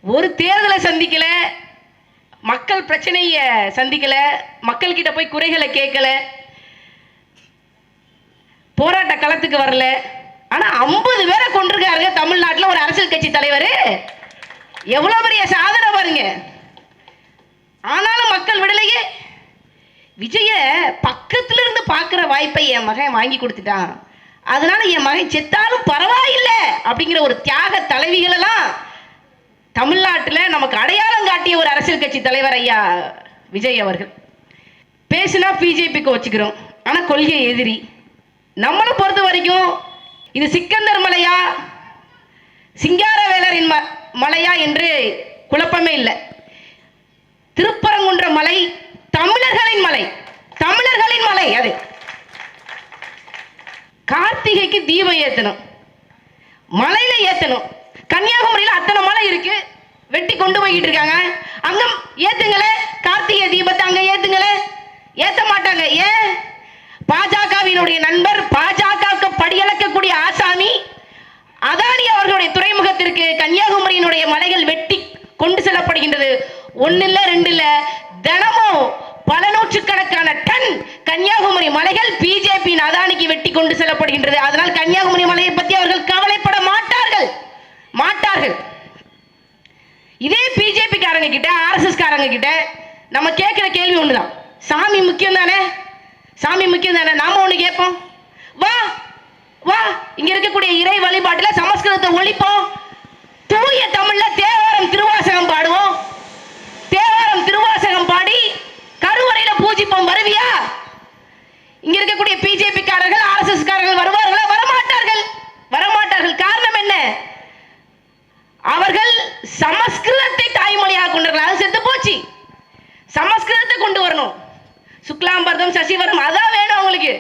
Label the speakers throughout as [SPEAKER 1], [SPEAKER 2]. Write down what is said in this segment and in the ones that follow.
[SPEAKER 1] ஒரு தேர்தலை சந்திக்கல, மக்கள் பிரச்சனையை சந்திக்கல, மக்கள் கிட்ட போய் குறைகளை கேட்கல, போராட்ட களத்துக்கு வரல. ஆனா 50 பேரை கொண்டிருக்காருங்க தமிழ்நாட்டில் ஒரு அரசியல் கட்சி தலைவர். எவ்வளவு பெரிய சாதனை பாருங்க. ஆனாலும் மக்கள் விடலையே. விஜய பக்கத்துல இருந்து பார்க்கிற வாய்ப்பை என் மகன் வாங்கி கொடுத்துட்டான், அதனால என் மகன் செத்தாலும் பரவாயில்லை அப்படிங்கிற ஒரு தியாக தலைவிகள் எல்லாம் தமிழ்நாட்டில் நமக்கு அடையாளம் காட்டிய ஒரு அரசியல் கட்சி தலைவர் ஐயா விஜய் அவர்கள். பேசினா பிஜேபிக்கு வச்சுக்கிறோம், ஆனா கொள்கை எதிரி. நம்மளை பொறுத்த வரைக்கும் இது சிக்கந்தர் மலையா சிங்காரவேலரின் மலையா என்று குழப்பமே இல்லை. திருப்பரங்குன்ற மலை தமிழர்களின் மலை, தமிழர்களின் மலை. அது கார்த்திகைக்கு தீபம் ஏத்தணும், மலையில ஏத்தணும். கன்னியாகுமரியில் அத்தனை மலை இருக்கு, வெட்டி கொண்டு போய்கிட்டு இருக்காங்க. அங்க ஏத்துங்களே கார்த்திகை தீபத்தை, அங்க ஏத்துங்களே. ஏத்த மாட்டாங்க. ஏன்? பாஜகவினுடைய நண்பர், பாஜகவுக்கு படியளக்கக்கூடிய ஆசாமி அதானி அவர்களுடைய துறைமுகத்திற்கு கன்னியாகுமரியினுடைய மலைகள் வெட்டி கொண்டு செல்லப்படுகின்றது. ஒன்னு இல்ல, ரெண்டு இல்ல, தினமும் பல நூற்றுக்கணக்கான டன் கன்னியாகுமரி மலைகள் பிஜேபி அதானிக்கு வெட்டி கொண்டு செல்லப்படுகின்றது. அதனால் கன்னியாகுமரி மலையை பற்றி அவர்கள் கவலைப்பட மாட்டார்கள் மாட்டார்கள். இதே பிஜேபி காரங்க கிட்ட, ஆர்எஸ்எஸ் காரங்க கிட்ட நம்ம கேட்கிற கேள்வி ஒண்ணுதான், சாமி முக்கியம் தானே, சாமி முக்கியம் தானே. நாம ஒண்ணு கேட்போம், வா வா இங்க இருக்கக்கூடிய இறை வழிபாட்டுல சமஸ்கிருதத்தை ஒழிப்போம், தூய தமிழ்ல தேவாரம் திருவாசகம் பாடுவோம், தேவாரம் திருவாசகம் பாடி கருவறையில பூஜிப்போம், வருவியா? இங்க இருக்கக்கூடிய பிஜேபி காரர்கள், ஆர்எஸ்எஸ் காரர்கள் வருவார்களா? வரமாட்டார்கள், வரமாட்டார்கள். காரணம் என்ன? அவர்கள் சமஸ்கிருதத்தை தாய்மொழியாக கொண்டார்கள், அது செத்து போச்சு. சமஸ்கிருதத்தை கொண்டு வரணும். சுக்லாம்பரதம் சசிவரம் அதான் வேணும் அவங்களுக்கு.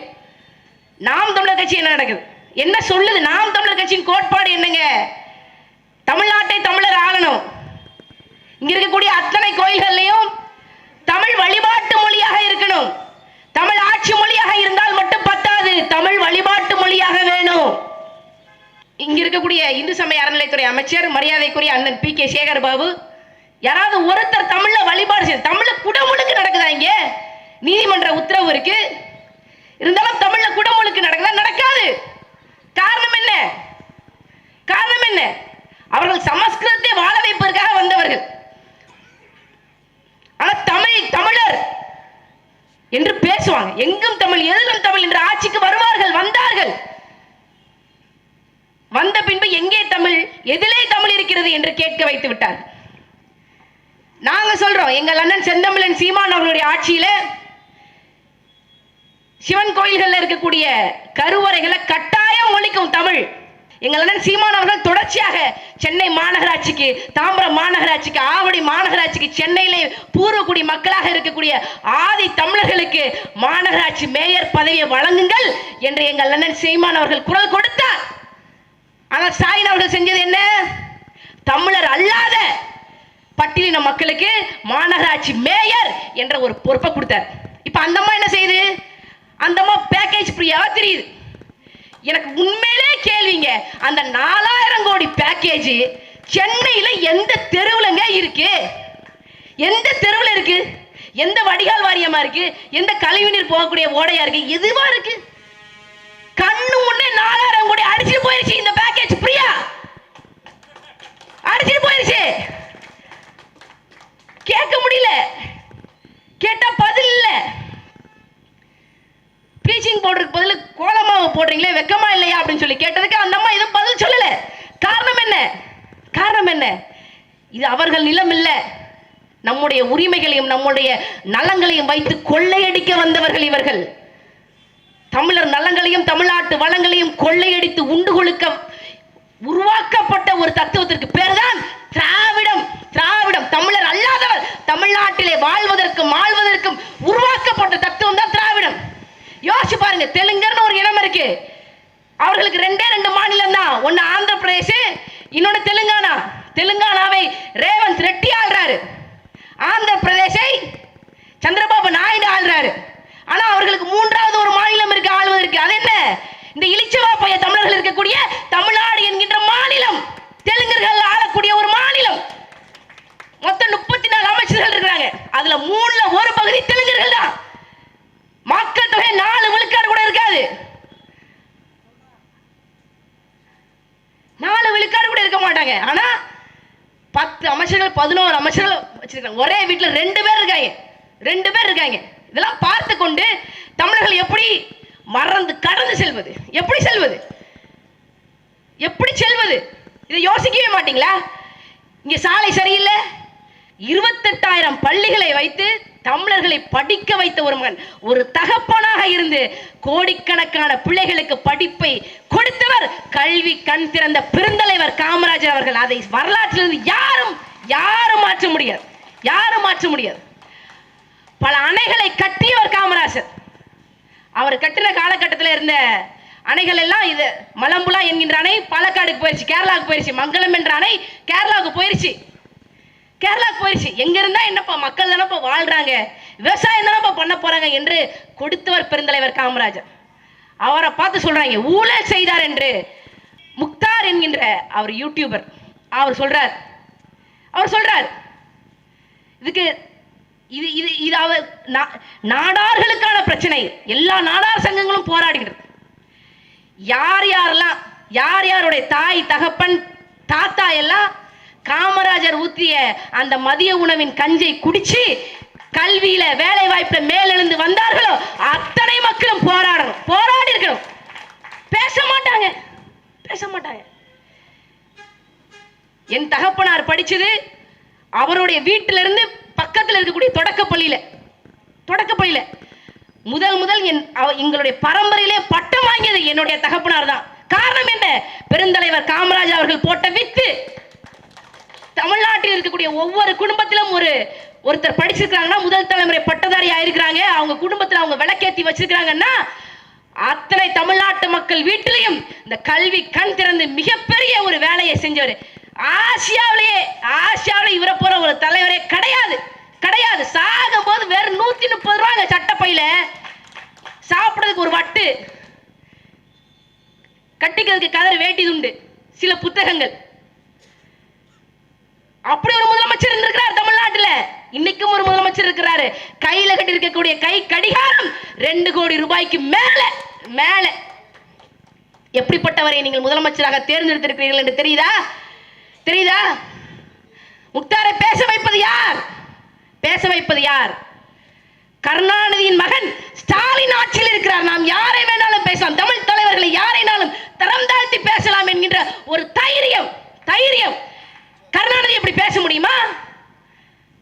[SPEAKER 1] நாம் தமிழர் கட்சி என்ன நடக்குது, என்ன சொல்லுது? நாம் தமிழர் கட்சியின் கோட்பாடு என்னங்க? தமிழ்நாட்டை தமிழர் ஆளணும். இங்க இருக்கக்கூடிய அத்தனை கோயில்கள்லையும் தமிழ் வழிபாட்டு மொழியாக இருக்கணும். தமிழ் ஆட்சி மொழியாக இருந்தால் மட்டும் பத்தாது, தமிழ் வழிபாட்டு மொழியாக வேணும். இங்க இருக்கக்கூடிய இந்து சமய அறநிலைத்துறை அமைச்சர் மரியாதைக்குரிய அண்ணன் பி.கே. சேகர் பாபு, யாராவது ஒருத்தர் தமிழ்ல வழிபாடு செய்ய, தமிழ்ல குடமுழுக்கு நடக்குதா? இங்க நீதிமன்ற உத்தரவு இருக்கு, இருந்தாலும் தமிழ்ல குடமுழுக்கு நடக்குதா? நடக்காது. காரணம் என்ன? காரணம் என்ன? அவர்கள் சமஸ்கிருதத்தை வாழ வைப்பதற்காக வந்தவர்கள். ஆனா தமிழர் என்று பேசுவாங்க, எங்கும் தமிழ் எதிலும் தமிழ் என்று ஆட்சிக்கு வருவார்கள், வந்தார்கள். வந்த பின்பு எங்கே தமிழ், எதிலே தமிழ் இருக்கிறது என்று கேட்க வைத்து விட்டார். நாங்க சொல்றோம், எங்கள் அண்ணன் செந்தமிழன் சீமான் அவர்களுடைய ஆட்சியில சிவன் கோயில்கள் இருக்கக்கூடிய கருவறைகளை கட்டாயம் ஒழிக்கும் தமிழ். எங்கள் அண்ணன் சீமான் அவர்கள் தொடர்ச்சியாக சென்னை மாநகராட்சிக்கு, தாம்பரம் மாநகராட்சிக்கு, ஆவடி மாநகராட்சிக்கு, சென்னையிலே பூர்வக்குடி மக்களாக இருக்கக்கூடிய ஆதி தமிழர்களுக்கு மாநகராட்சி மேயர் பதவியை வழங்குங்கள் என்று எங்கள் அண்ணன் சீமான் அவர்கள் குரல் கொடுத்தார். ஆனால் ஸ்டாலின் அவர்கள் செஞ்சது என்ன? தமிழர் அல்லாத பட்டியலின மக்களுக்கு மாநகராட்சி மேயர் என்ற ஒரு பொறுப்பை கொடுத்தார். இப்ப அந்தம்மா என்ன செய்யுது? அந்தம்மா பேக்கேஜ் பிரியா தெரியுது. எனக்கு உண்மையிலே கேள்விங்க, அந்த 4000 கோடி பேக்கேஜ் சென்னையில எந்த தெருவுலங்க இருக்கு? எந்த தெருவுல இருக்கு? எந்த வடிகால் வாரியமா இருக்கு? எந்த கழிவுநீர் போகக்கூடிய ஓடையா இருக்கு? எதுவா இருக்கு? கண்ணு முன்னே 4000 கோடி அடிச்சுட்டு போயிருச்சு. இந்த பேக்கேஜ் பிரியா அடிச்சுட்டு போயிருச்சு. கேட்க முடியல, கேட்டா பதில் இல்ல. ப்ளீச்சிங் பவுடருக்கு பதில் கோலமாவு போடுறீங்களே, வெக்கமா இல்லையா அப்படின்னு சொல்லி கேட்டதுக்கு அந்த அம்மா எதுவும் பதில் சொல்லல. காரணம் என்ன? காரணம் என்ன? இது அவர்கள் நிலம் இல்ல, நம்முடைய உரிமைகளையும் நம்முடைய நலங்களையும் வைத்து கொள்ளையடிக்க வந்தவர்கள் இவர்கள். தமிழர் நலங்களையும் தமிழ்நாட்டு வளங்களையும் கொள்ளையடித்து உண்டு கொழுக்க உருவாக்கப்பட்ட ஒரு தத்துவத்திற்கு பேர் தான் திராவிடம். திராவிடம் தமிழர் அல்லாதவர் தமிழ்நாட்டிலே வாழ்வதற்கும் ஆள்வதற்கும் உருவாக்கப்பட்ட தத்துவம் தான் திராவிடம். யோசிச்சு பாருங்க, தெலுங்கர்னு ஒரு இடம் இருக்கு, அவர்களுக்கு 2 மாநிலம் தான், ஒன்னு ஆந்திர பிரதேஷ், இன்னொன்னு தெலுங்கானா. தெலுங்கானாவை ரேவந்த் ரெட்டி ஆள்றாரு, ஆந்திர பிரதேசை சந்திரபாபு நாயுடு ஆள்றாரு. ஆனா அவர்களுக்கு 3வது ஒரு மாநிலம் இருக்கு ஆள்வதற்கு. அது என்ன? இந்த இளிச்சவா பைய தமிழர்கள் இருக்கக்கூடிய தமிழ்நாடு என்கின்ற மாநிலம், தெலுங்கர்கள் ஆளக்கூடிய ஒரு மாநிலம். அமைச்சர்கள் 11 அமைச்சர்கள் வச்சிருக்காங்க. ஒரே வீட்டில் 2 பேர் இருக்காங்க, 2 பேர் இருக்காங்க. இதெல்லாம் பார்த்து கொண்டு தமிழர்கள் எப்படி மறந்து கடந்து செல்வது? எப்படி செல்வது? எப்படி செல்வது? இதை யோசிக்கவே மாட்டீங்களா? இங்க சாலை சரியில்லை, 28,000 பள்ளிகளை வைத்து தமிழர்களை படிக்க வைத்த ஒரு மகன், ஒரு தகப்பனாக இருந்து கோடிக்கணக்கான பிள்ளைகளுக்கு படிப்பை கொடுத்தவர், கல்வி கண் திறந்த பெருந்தலைவர் காமராஜர் அவர்கள். அதை வரலாற்றிலிருந்து யாரும் மாற்ற முடியாது, யாரும் மாற்ற முடியாது. பல அணைகளை கட்டியவர் காமராஜர். அவர் கட்டின காலகட்டத்தில் இருந்த அணைகள் எல்லாம் இது மலம்புலா என்கின்ற அணை பாலக்காடுக்கு போயிருச்சு, கேரளாவுக்கு போயிருச்சு. மங்களம் என்ற அணை கேரளாவுக்கு போயிருச்சு, கேரளாவுக்கு போயிருச்சு. எங்க இருந்தா என்னப்பா, மக்கள் தானப்பா வாழ்றாங்க, விவசாயம் தானப்பா பண்ண போறாங்க என்று கொடுத்தவர் பெருந்தலைவர் காமராஜர். அவரை பார்த்து சொல்றாங்க ஊழல் செய்தார் என்று. முக்தார் என்கின்ற அவர் யூடியூபர் அவர் சொல்றார் இதுக்கு இது இது இது அவர் நாடார்களுக்கான பிரச்சனை. எல்லா நாடார் சங்கங்களும் போராடுகிறது. யார் யாருடைய தாய் தகப்பன் தாத்தா எல்லாம் காமராஜர் ஊற்றிய அந்த மதிய உணவின் கஞ்சை குடிச்சு கல்வியில வேலை வாய்ப்புல மேலெழுந்து வந்தார்களோ அத்தனை மக்களும் போராடி இருக்கணும். பேச மாட்டாங்க. என் தகப்பனார் படிச்சது அவருடைய வீட்டிலிருந்து பக்கத்தில் இருக்கக்கூடிய தொடக்கப்பள்ளியில முதல் எங்களுடைய பரம்பரையிலே பட்டம் வாங்கியது என்னுடைய தகப்பனார் தான். காரணம் என்ன? பெருந்தலைவர் காமராஜர் அவர்கள் போட்ட வித்து. தமிழ்நாட்டில் இருக்கக்கூடிய ஒவ்வொரு குடும்பத்திலும் ஒருத்தர் படிச்சிருக்காங்கன்னா, முதல் தலைமுறை பட்டதாரி ஆயிருக்கிறாங்க, அவங்க குடும்பத்தில் அவங்க விளக்கேற்றி வச்சிருக்காங்கன்னா, அத்தனை தமிழ்நாட்டு மக்கள் வீட்டிலையும் இந்த கல்வி கண் திறந்து மிகப்பெரிய ஒரு வேலையை செஞ்சவர். ஆசியாவிலே இவரை போற ஒரு தலைவரே கிடையாது. சாகும் போது வெறும் 130 ரூபாங்க சட்டப்பையில, சாப்பிடுறதுக்கு ஒரு வட்டு, கட்டிக்கிறதுக்கு கதர் வேட்டி துண்டு, சில புத்தகங்கள். அப்படி ஒரு முதலமைச்சர் இருக்கிறார் தமிழ்நாட்டில். இன்னைக்கும் ஒரு முதலமைச்சர் இருக்கிறாரு. கையில கட்டி இருக்கக்கூடிய கை கடிகாரம் 2 கோடி ரூபாய்க்கு மேல. எப்படிப்பட்டவரை நீங்கள் முதலமைச்சராக தேர்ந்தெடுத்திருக்கிறீர்கள் என்று தெரியுதா? முக்தாரை பேச வைப்பது யார்? கருணாநிதியின் மகன் ஸ்டாலின் ஆட்சியில் இருக்கிறார். நாம் யாரை வேணாலும் பேசலாம், தமிழ் தலைவர்களை யாரைனாலும் தரம் தாழ்த்தி பேசலாம் என்கின்ற ஒரு தைரியம். கருணாநிதி எப்படி பேச முடியுமா?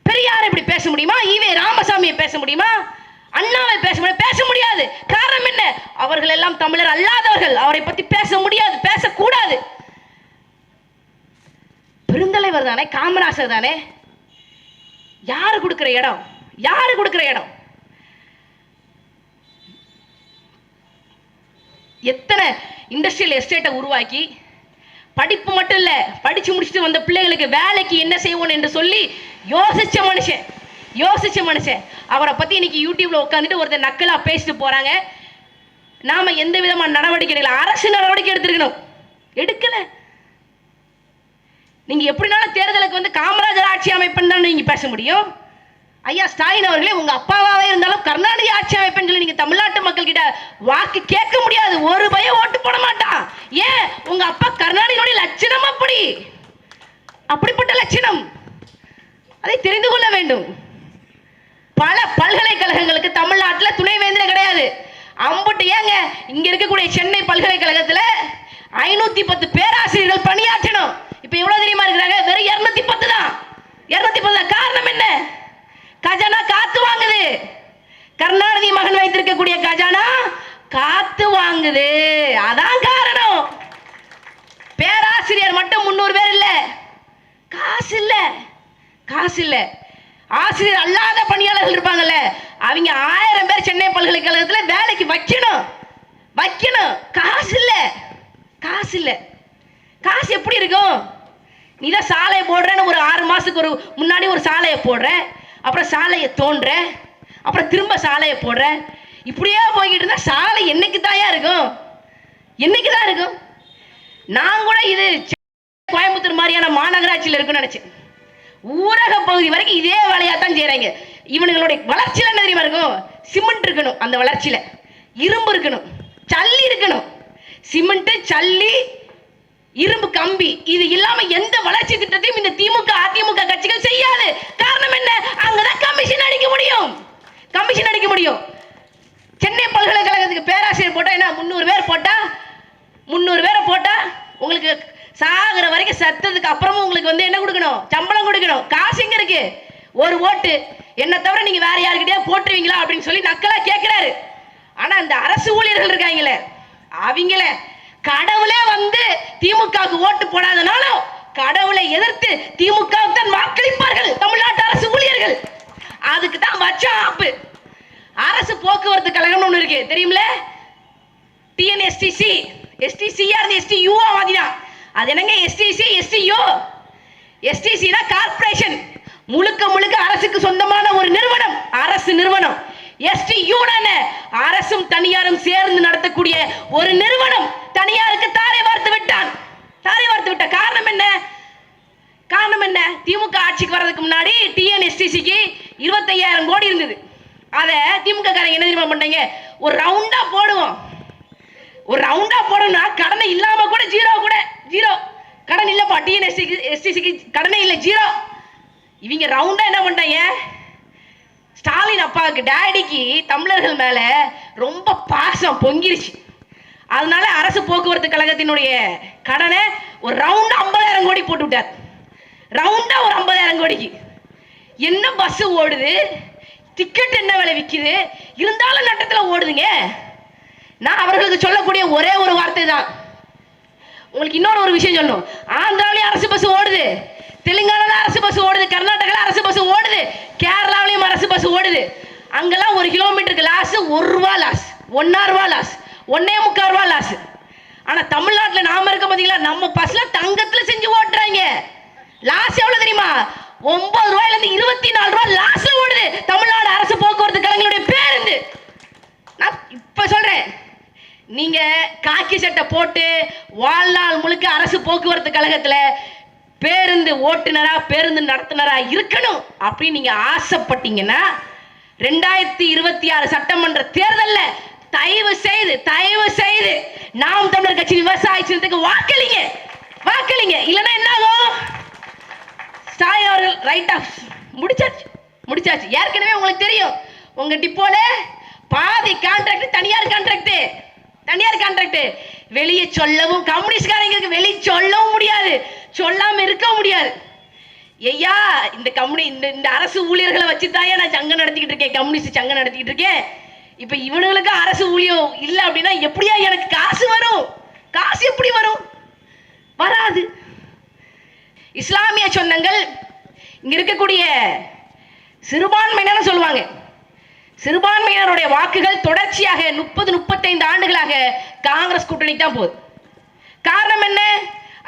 [SPEAKER 1] பெரியார் எப்படி பேச முடியுமா? ஈவே ராமசாமியை பேச முடியுமா? அண்ணாவை பேச முடியாது. காரணம் என்ன? அவர்கள் எல்லாம் தமிழர் அல்லாதவர்கள். அவரை பத்தி பேச முடியாது, பேசக்கூடாது. பெருந்தலைவர் தானே, காமராஜர் தானே. யாரு கொடுக்கிற இடம்? எத்தனை இண்டஸ்ட்ரியல் எஸ்டேட்டை உருவாக்கி, படிப்பு மட்டும் இல்ல, படிச்சு முடிச்சுட்டு வந்த பிள்ளைகளுக்கு வேலைக்கு என்ன செய்வோம் என்று சொல்லி யோசிச்ச மனுஷன். அவரை பத்தி இன்னைக்கு யூடியூப்ல உட்காந்துட்டு ஒருத்தர் நக்கலா பேசிட்டு போறாங்க. நாம எந்த விதமான நடவடிக்கை, அரசு நடவடிக்கை எடுக்கல. நீங்க எப்படினாலும் தேர்தலுக்கு வந்து காமராஜர் ஆட்சி அமைப்புன்னு தான் நீங்க பேச முடியும். ஐயா ஸ்டாலின் அவர்களே, உங்க அப்பாவாவே இருந்தாலும் கருணாநிதி ஆட்சி அமைப்புன்னு சொல்லி நீங்க தமிழ்நாட்டு மக்கள் கிட்ட வாக்கு கேட்க முடியாது. ஒரு பையன் ஓட்டு போட மாட்டான். ஏன்? உங்க அப்பா கருணாநிதியோட லட்சணம் அப்படிப்பட்ட லட்சணம். அதை தெரிந்து கொள்ள வேண்டும். பல பல்கலைக்கழகங்களுக்கு தமிழ்நாட்டில் துணைவேந்தர் கிடையாது. அம்புட்டு ஏங்க இங்க இருக்கக்கூடிய சென்னை பல்கலைக்கழகத்துல 510 பேராசிரியர்கள் பணியாற்றணும். இப்ப எவ்வளவு தெரியுமா இருக்கிறாங்க? வெறும் 210 தான். காரணம் என்ன? கஜானா காத்து வாங்குது. கருணாநிதி மகன் வைத்திருக்கக்கூடிய கஜானா காத்து வாங்குது. அதான் காரணம். பேராசிரியர் மட்டும் 300 பேர் இல்ல, காசு இல்ல. ஆசிரியர் அல்லாத பணியாளர்கள் இருப்பாங்கல்ல, அவங்க 1000 பேர் சென்னை பல்கலைக்கழகத்தில் வேலைக்கு வைக்கணும். காசு இல்ல. காசு எப்படி இருக்கும்? நீ தான் சாலையை போடுறேன்னு ஒரு 6 மாசத்துக்கு முன்னாடி ஒரு சாலையை போடுற, அப்புறம் சாலையை தோன்ற, அப்புறம் திரும்ப சாலையை போடுற. இப்படியே போய்கிட்டு இருந்தா சாலை என்னைக்கு தான் இருக்கும்? நான் கூட இது கோயம்புத்தூர் மாதிரியான மாநகராட்சியில் இருக்குன்னு நினைச்சேன். ஊரக பகுதி வரைக்கும் இதே வேலையா தான் செய்யறாங்க. இவனுங்களுடைய வளர்ச்சியில என்ன தெரியுமா இருக்கும்? சிமெண்ட் இருக்கணும், அந்த வளர்ச்சியில இரும்பு இருக்கணும், சல்லி இருக்கணும். சிமெண்ட், சல்லி, இரும்பு கம்பி, இது இல்லாம எந்த வளர்ச்சி திட்டத்தையும் இந்த திமுக அதிமுக கட்சி சம்பளம் கொடுக்கணும், காசு எங்க இருக்கு? ஒரு ஓட்டு என்ன தவிர நீங்க வேற யாருக்கிட்டே போட்டுருவீங்களா அப்படின்னு சொல்லி நக்கலா கேட்கிறாரு. ஆனா அந்த அரசு ஊழியர்கள் இருக்காங்களே, அவங்கள கடவுளே வந்து திமுகவுக்கு ஓட்டு போடாதனாலும் கடவுளை எதிர்த்து திமுக தான் வாக்களிப்பார்கள் தமிழ்நாட்டு அரசு ஊழியர்கள். அதுக்கு தான் வச்சோம் ஆப்பு. அரசு போக்குவரத்து கழகம் ஒன்று இருக்கு தெரியுமில, டிஎன்எஸ்டிசி. எஸ்டிசியா இருந்து எஸ்டியூ மாதிரிதான். அது என்னங்க எஸ்டிசி எஸ்டியூ? எஸ்டிசினா கார்ப்பரேஷன், முழுக்க முழுக்க அரசுக்கு சொந்தமான ஒரு நிறுவனம், அரசு நிறுவனம். எஸ்டியூ அரசும் தனியாரும் சேர்ந்து நடத்தக்கூடிய ஒரு நிறுவனம் தனியாருக்கு தாரை வார்த்து விட்டான். தாரை வார்த்து விட்ட காரணம் என்ன? காரணம் என்ன? திமுக ஆட்சிக்கு வர்றதுக்கு முன்னாடி டிஎன்எஸ்டிசிக்கு 25,000 கோடி இருந்தது. அதை திமுக காரங்க என்ன தெரியுமா பண்ணாங்க? ஒரு ரவுண்டா போடுவோம், ஒரு ரவுண்டா போடணும்னா கடனை இல்லாம கூட ஜீரோ கடன் இல்லப்பா, டிஎன்எஸ்டிசிக்கு கடனே இல்லை, ஜீரோ. இவங்க ரவுண்டா என்ன பண்ணாங்க? ஸ்டாலின் அப்பாவுக்கு டேடிக்கு தமிழர்கள் மேல ரொம்ப பாசம் பொங்கிருச்சு. அதனால அரசு போக்குவரத்து கழகத்தினுடைய கடனை ஒரு ரவுண்டா 50,000 கோடி போட்டு விட்டார். ரவுண்டா ஒரு 50,000 கோடிக்கு என்ன பஸ் ஓடுது, டிக்கெட் என்ன விலை விற்குது, இருந்தாலும் நட்டத்தில் ஓடுதுங்க. நான் அவர்களுக்கு சொல்லக்கூடிய ஒரே ஒரு வார்த்தை தான். உங்களுக்கு இன்னொரு ஒரு விஷயம் சொல்லணும். ஆந்திராவிலையும் அரசு பஸ் ஓடுது, தெலுங்கானால அரசு பஸ் ஓடுது, கர்நாடகால அரசு பஸ் ஓடுது, கேரளாவிலையும் அரசு பஸ் ஓடுது. அங்கெல்லாம் 1 கிலோமீட்டருக்கு லாஸ் 1 ரூபா லாஸ், 1.5 ரூபா லாஸ், 1.25 ரூபா லாஸ். ஆனா தமிழ்நாட்டில் நாம இருக்க பாத்தீங்களா, நம்ம பஸ்ல தங்கத்துல செஞ்சு ஓட்டுறாங்க. லாஸ் எவ்வளவு தெரியுமா? 9 ரூபாயில இருந்து 24 ரூபாய் லாஸ்ல ஓடுது தமிழ்நாடு அரசு போக்குவரத்து கழகங்களுடைய பேருந்து. நான் இப்ப சொல்றேன், நீங்க காக்கி சட்டை போட்டு வாழ்நாள் முழுக்க அரசு போக்குவரத்து கழகத்துல பேருந்து ஓட்டுநரா பேருந்து நடத்துனரா இருக்கணும் அப்படின்னு நீங்க ஆசைப்பட்டீங்கன்னா 2026 சட்டமன்ற தேர்தல்ல தயவு செய்து நாம் தமிழர் கட்சி விவசாய சின்னத்துக்கு வாக்களிங்க. இல்லைன்னா என்ன ஆகும்? ஸ்டாலின் அவர்கள் ரைட் ஆஃப் முடிச்சாச்சு. ஏற்கனவே உங்களுக்கு தெரியும், உங்க டிப்போல பாதி கான்ட்ராக்ட் தனியார் கான்ட்ராக்ட். வெளியே சொல்லவும் கம்யூனிஸ்ட்காரங்களுக்கு வெளியே சொல்லவும் முடியாது, சொல்லாம இருக்க முடியாது. ஐயா இந்த அரசு ஊழியர்களை வச்சு தான் நான் சங்கம் நடத்திக்கிட்டு இருக்கேன், கம்யூனிஸ்ட் சங்கம் நடத்திக்கிட்டு இருக்கேன். இப்ப இவனுங்களுக்கு அரசு ஊழியம் இல்லை அப்படின்னா எப்படியா எனக்கு காசு வரும்? காசு எப்படி வரும்? வராது. இஸ்லாமிய சொந்தங்கள் இங்க இருக்கக்கூடிய சிறுபான்மையினர் சொல்லுவாங்க, சிறுபான்மையினருடைய வாக்குகள் தொடர்ச்சியாக 30-35 ஆண்டுகளாக காங்கிரஸ் கூட்டணி தான் போகுது. காரணம் என்ன?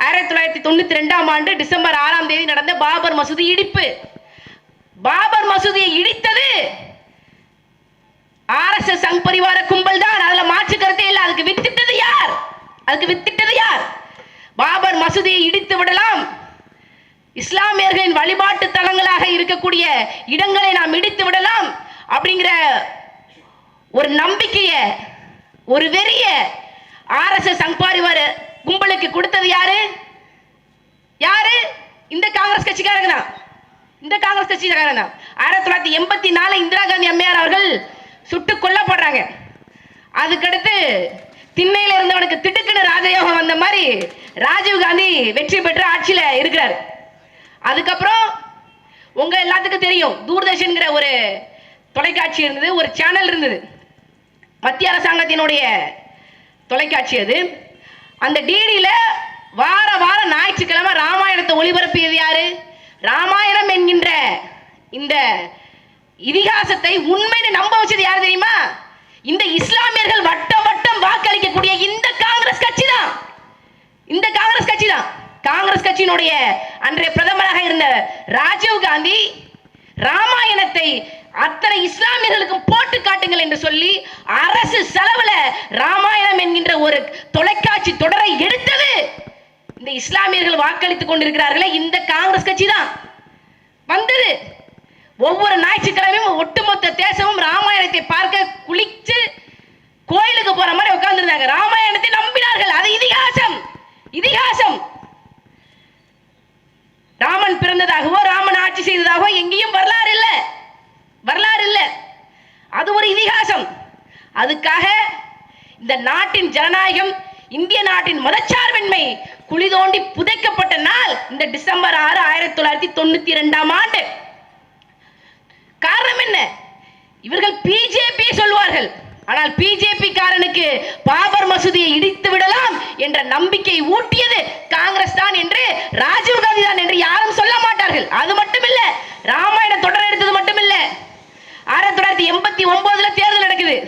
[SPEAKER 1] 1992ஆம் ஆண்டு டிசம்பர் 6ஆம் தேதி நடந்த பாபர் மசூதி இடிப்பு. பாபர் மசூதியை இடித்தது RSS சங் பரிவார கும்பல் தான். அதுல மாற்று கருத்தே இல்லை. அதுக்கு வித்திட்டது யார்? பாபர் மசூதியை இடித்து விடலாம், இஸ்லாமியர்களின் வழிபாட்டு தலங்களாக இருக்கக்கூடிய இடங்களை நாம் இடித்து விடலாம் அப்படிங்கிற ஒரு நம்பிக்கைய, ஒரு வெறிய RSS சங் பரிவார கும்பலுக்கு கொடுத்தது யாரு? இந்த காங்கிரஸ் கட்சிக்காரங்க தான். 1984 இந்திரா காந்தி அம்மையார் அவர்கள் சுட்டுக் கொல்லப்படுறாங்க. அதுக்கடுத்து திண்ணையில இருந்தவனுக்கு திடுக்குன்னு ராஜயோகம் வந்த மாதிரி ராஜீவ் காந்தி வெற்றி பெற்று ஆட்சியில இருக்கிறார். அதுக்கப்புறம் உங்க எல்லாத்துக்கும் தெரியும், தூர்தர்ஷன்கிற ஒரு தொலைக்காட்சி இருந்தது, ஒரு சேனல் இருந்தது, மத்திய அரசாங்கத்தினுடைய தொலைக்காட்சி. அது அந்த டிடியில வார ஞாயிற்றுக்கிழமை ராமாயணத்தை ஒளிபரப்பியது யாரு? ராமாயணம் என்கின்ற இந்த இதிகாசத்தை உண்மைன்னு நம்ப வச்சது யாரு தெரியுமா? இந்த இஸ்லாமியர்கள் வட்டம் வாக்களிக்கக்கூடிய இந்த காங்கிரஸ் கட்சி தான். காங்கிரஸ் கட்சியினுடைய அன்றைய பிரதமராக இருந்த ராஜீவ் காந்தி ராமாயணத்தை அத்தனை இஸ்லாமியர்களுக்கும் போட்டு காட்டுங்கள் என்று சொல்லி அரசு செலவுல ராமாயணம் என்கின்ற ஒரு தொலைக்காட்சி தொடரை எடுத்தது இந்த இஸ்லாமியர்கள் வாக்களித்துக் கொண்டிருக்கிறார்களே இந்த காங்கிரஸ் கட்சி தான் வந்தது. ஒவ்வொரு ஞாயிற்றுக்கிழமையும் ஒட்டுமொத்த தேசமும் ராமாயணத்தை பார்க்க குளிச்சு கோயிலுக்கு போற மாதிரி உட்கார்ந்து இருந்தாங்க. ராமாயணத்தை நம்பினார்கள். அது இதிகாசம். ராமன் பிறந்ததாகவோ ராமன் ஆட்சி செய்ததாகவோ எங்கேயும் வரலாறு இல்ல. அது ஒரு இதிகாசம். அதுக்காக இந்த நாட்டின் ஜனநாயகம், இந்திய நாட்டின் மதச்சார்பின்மை குழி தோண்டி புதைக்கப்பட்ட நாள் இந்த டிசம்பர் 6 1992ஆம் ஆண்டு. காரணம் என்ன? இவர்கள் பிஜேபி சொல்வார்கள், ஆனால் பிஜேபி காரனுக்கு பாபர் மசூதியை இடித்து விடலாம் என்ற நம்பிக்கை ஊட்டியது காங்கிரஸ் தான் என்று, ராஜீவ் காந்தி தான் என்று யாரும் சொல்ல மாட்டார்கள். அது மட்டுமில்ல, ராமாயண தொடர் எடுத்தது மட்டுமில்ல, 1989 தேர்தல் நடக்குது.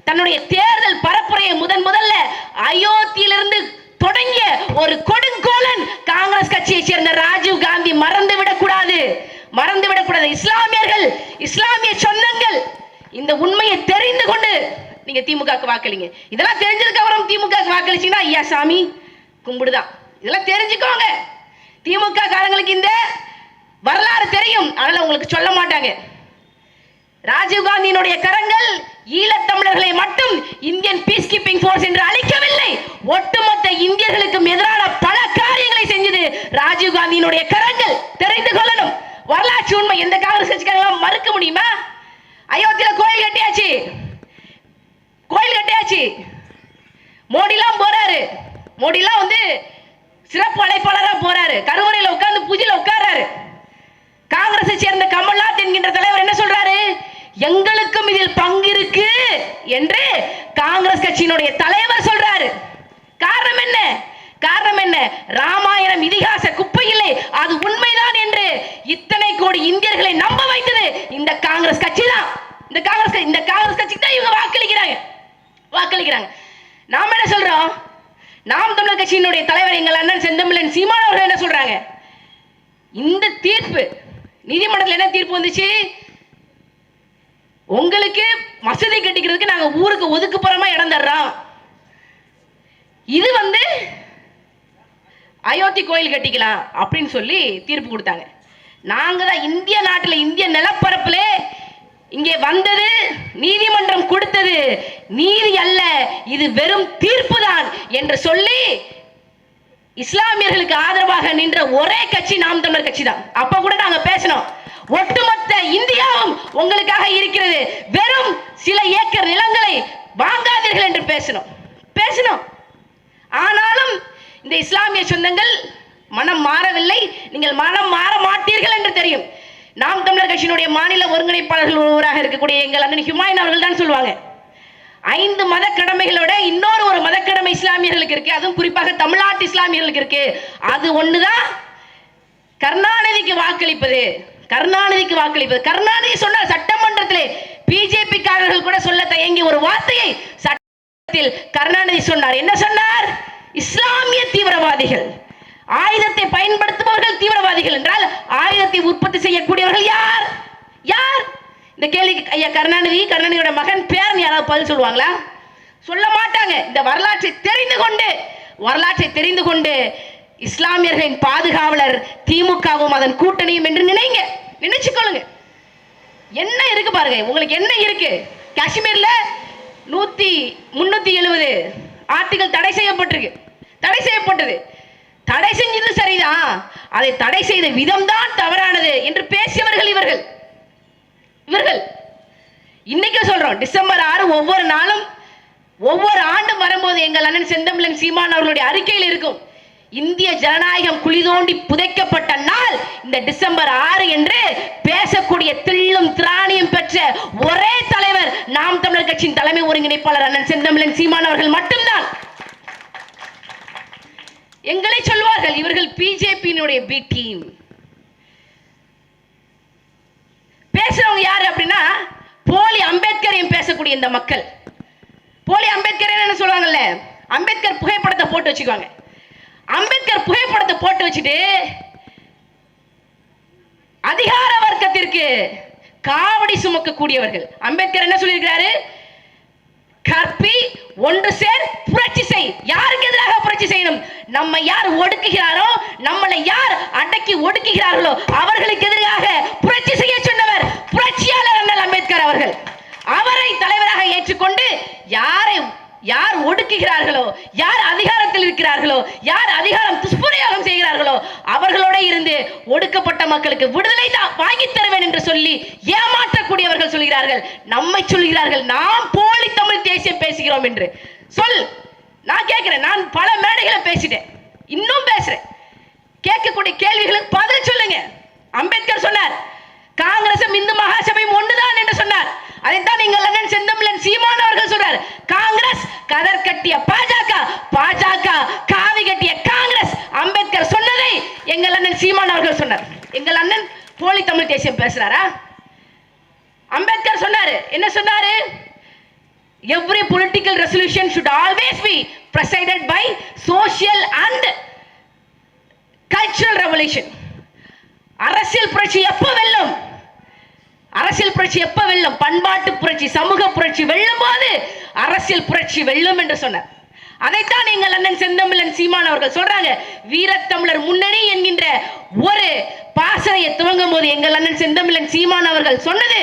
[SPEAKER 1] தன்னுடைய தேர்தல் பரப்புரையை முதல்ல அயோத்தியிலிருந்து தொடங்கிய ஒரு கொடுங்கோலன் காங்கிரஸ் கட்சியை சேர்ந்த ராஜீவ் காந்தி மறந்துவிடக் கூடாது. இஸ்லாமியர்கள், இஸ்லாமிய சொந்தங்கள் இந்த உண்மையை தெரிந்து கொண்டு நீங்க திமுகவுக்கு வாக்களிங்க. இதெல்லாம் தெரிஞ்சதுக்கு அப்புறம் திமுகவுக்கு வாக்களிச்சீங்கன்னா ஐயா சாமி கும்பிடுதான். இதெல்லாம் தெரிஞ்சுக்கோங்க. திமுக காரங்களுக்கு இந்த வரலாறு தெரியும், அதனால உங்களுக்கு சொல்ல மாட்டாங்க. ராஜீவ் காந்தியினுடைய கரங்கள் ஈழத்தமிழர்களை மட்டும் இந்தியன் பீஸ் கீப்பிங் போர்ஸ் என்று அழைக்கவில்லை, ஒட்டுமொத்த இந்தியர்களுக்கும் எதிரான பல காரியங்களை செஞ்சது ராஜீவ் காந்தியினுடைய கரங்கள். தெரிந்து கொள்ளணும். வரலாற்று உண்மை எந்த காங்கிரஸ் கட்சிக்காரங்களும் மறுக்க முடியுமா? அயோத்தியில கோயில் கட்டியாச்சு, மோடிலாம் போறாரு, மோடிலாம் வந்து சிறப்பு அழைப்பாளரா போறாரு, கருவறையில் உட்கார்ந்து பூஜையில உட்கார்றாரு. காங்கிரஸை சேர்ந்த கமல்நாத் என்கின்ற தலைவர் என்ன சொல்றாரு? எங்களுக்கும் இதில் பங்கு இருக்கு என்று காங்கிரஸ் கட்சியினுடைய தலைவர் சொல்றாரு. காரணம் என்ன? ராமாயணம் இதிகாச குப்பையில்லை, அது உண்மைதான் என்று இத்தனை கோடி இந்தியர்களை நம்ப வைத்தது இந்த காங்கிரஸ் கட்சி தான். இந்த காங்கிரஸ் கட்சிக்கு தான் இவங்க வாக்களிக்கிறாங்க. நாம என்ன சொல்றோம்? நாம் தமிழர் கட்சியினுடைய தலைவர் எங்கள் அண்ணன் செந்தமிழன் சீமான் அவர்கள் என்ன சொல்றாங்க? இந்த தீர்ப்பு நீதிமன்றத்தில் என்ன தீர்ப்பு வந்துச்சு? உங்களுக்கு மசூதி கட்டிக்கிறதுக்கு நாங்க ஊருக்கு ஒதுக்குப்புறமா இடம் தர்றோம், இது வந்து அயோத்தி கோயில் கட்டிக்கலாம் அப்படின்னு சொல்லி தீர்ப்பு கொடுத்தாங்க. நாங்க தான் இந்திய நாட்டில், இந்திய நிலப்பரப்புல இங்கே வந்தது, நீதிமன்றம் கொடுத்தது நீதி அல்ல, இது வெறும் தீர்ப்பு தான் என்று சொல்லி இஸ்லாமியர்களுக்கு ஆதரவாக நின்ற ஒரே கட்சி நாம் தமிழர் கட்சி தான். அப்ப கூட நாங்க பேசணும், ஒட்டுமொத்த இந்தியாவும் உங்களுக்காக இருக்கிறது, வெறும் சில ஏக்கர் நிலங்களை வாங்காதீர்கள் என்று பேசணும். ஆனாலும் இந்த இஸ்லாமிய சொந்தங்கள் மனம் மாறவில்லை. நீங்கள் மனம் மாற மாட்டீர்கள் என்று தெரியும். நாம் தமிழர் கட்சியினுடைய மாநில ஒருங்கிணைப்பாளர்கள் ஒருவராக இருக்கக்கூடிய எங்கள் அண்ணன் ஹுமாயூன் அவர்கள் தான் சொல்லுவாங்க, 5 மத கடமைகளோட இன்னொரு ஒரு மத கடமை இஸ்லாமியர்களுக்கு இருக்கு, அதுவும் குறிப்பாக தமிழ்நாட்டு இஸ்லாமியர்களுக்கு இருக்கு. அது ஒண்ணுதான் கருணாநிதிக்கு வாக்களிப்பது. கருணாநிதி சொன்னார் சட்டமன்றத்திலே, பிஜேபி காரர்கள் கூட சொல்ல தயங்கி ஒரு வார்த்தையை சட்டத்தில் கருணாநிதி சொன்னார். என்ன சொன்னார்? இஸ்லாமிய தீவிரவாதிகள், ஆயுதத்தை பயன்படுத்துபவர்கள் தீவிரவாதிகள் என்றால் ஆயுதத்தை உற்பத்தி செய்யக்கூடியவர்கள் யார்? இந்த கேள்விக்கு ஐயா கருணாநிதியோட மகன் பேரன் யாராவது பதில் சொல்லுவாங்களா? சொல்ல மாட்டாங்க. இந்த வரலாற்றை தெரிந்து கொண்டு இஸ்லாமியர்களின் பாதுகாவலர் திமுகவும் அதன் கூட்டணியும் என்று நினைச்சுக்கொள்ளுங்க. என்ன இருக்கு பாருங்க, உங்களுக்கு என்ன இருக்கு? காஷ்மீர்ல 370 ஆர்டிகல் தடை செய்யப்பட்டது. தடை செஞ்சது சரிதான், அதை தடை செய்த விதம் தான் தவறானது என்று பேசியவர்கள் இவர்கள். இன்னைக்கு சொல்றோம், டிசம்பர் 6 ஒவ்வொரு நாளும் ஒவ்வொரு ஆண்டும் வரும்போது எங்கள் அண்ணன் செந்தமிழன் சீமான் அவர்களுடைய அறிக்கையில் இருக்கும், இந்திய ஜனநாயகம் குழி தோண்டி புதைக்கப்பட்ட நாள் இந்த டிசம்பர் 6 என்று பேசக்கூடிய தில்லும் திராணியும் பெற்ற ஒரே தலைவர் நாம் தமிழர் கட்சியின் தலைமை ஒருங்கிணைப்பாளர் அண்ணன் செந்தமிழன் சீமான் அவர்கள் மட்டும்தான். எங்களை சொல்வார்கள், இவர்கள் பிஜேபியினுடைய பி டீம். பேசுறவங்க யாரு அப்படின்னா, போலி அம்பேத்கரையும் பேசக்கூடிய இந்த மக்கள். போலி அம்பேத்கர் என்ன சொல்லுவாங்கல்ல, அம்பேத்கர் புகைப்படத்தை போட்டு வச்சுக்குவாங்க. அம்பேத்கர் புகைப்படத்தை போட்டு வச்சுட்டு அதிகார வர்க்கத்திற்கு காவடி சுமக்க கூடியவர்கள். அம்பேத்கர் என்ன சொல்லியிருக்கிறாரு? கற்பி ஒன்று சேர் புரட்சி செய். யாருக்கு எதிராக புரட்சி செய்யணும்? நம்ம யார் ஒடுக்குகிறாரோ, நம்மளை யார் அடக்கி ஒடுக்குகிறார்களோ அவர்களுக்கு எதிராக புரட்சி செய்ய சொன்னவர் புரட்சியாளர் அண்ணல் அம்பேத்கர் அவர்கள். அவரை தலைவராக ஏற்றுக்கொண்டு யார் ஒடுக்குகிறார்களோ, யார் அதிகாரத்தில் இருக்கிறார்களோ, யார் அதிகாரம் துஷ்பிரயோகம் செய்கிறார்களோ அவர்களோட இருந்து ஒடுக்கப்பட்ட மக்களுக்கு விடுதலை வாங்கி தருவேன் என்று சொல்லி ஏமாற்றக்கூடியவர்கள் சொல்கிறார்கள். நம்மை சொல்கிறார்கள் நாம் போலி தமிழ் தேசியம் பேசுகிறோம் என்று. நான் கேட்கிறேன், நான் பல மேடைகளை பேசிட்டேன். இன்னும் பேசுறேன். கேட்கக்கூடிய கேள்விகளுக்கு பதில் சொல்லுங்க. அம்பேத்கர் சொன்னார், காங்கிரசும் இந்து மகாசபையும் ஒன்றுதான் என்று சொன்னார். அதைத்தான் எங்கள் அண்ணன் செந்தமிழன் சீமான் அவர்கள் சொல்றார். காங்கிரஸ் கதர் கட்டிய பாஜக, பாஜக காவி கட்டிய காங்கிரஸ். அம்பேத்கர் சொன்னதை எங்கள் அண்ணன் சீமான் அவர்கள் சொன்னார். எங்கள் அண்ணன் போலி தமிழ் தேசியம் பேசுறாரா? அம்பேத்கர் சொன்னாரு, என்ன சொன்னாரு? Every political resolution should always be presided by social and cultural revolution. அரசியல் புரட்சி எப்ப வெல்லும்? அரசியல் புரட்சி எப்ப வெல்லும்? பண்பாட்டு புரட்சி, சமூக புரட்சி வெல்லும் போது அரசியல் புரட்சி வெல்லும் என்று சொன்னார். அதைத்தான் எங்கள் அண்ணன் செந்தமிழன் சீமான் அவர்கள் சொல்றாங்க. வீரத்தமிழர் முன்னணி என்கின்ற ஒரு பாசறையை துவங்கும் போது எங்கள் அண்ணன் செந்தமிழன் சீமான் அவர்கள் சொன்னது,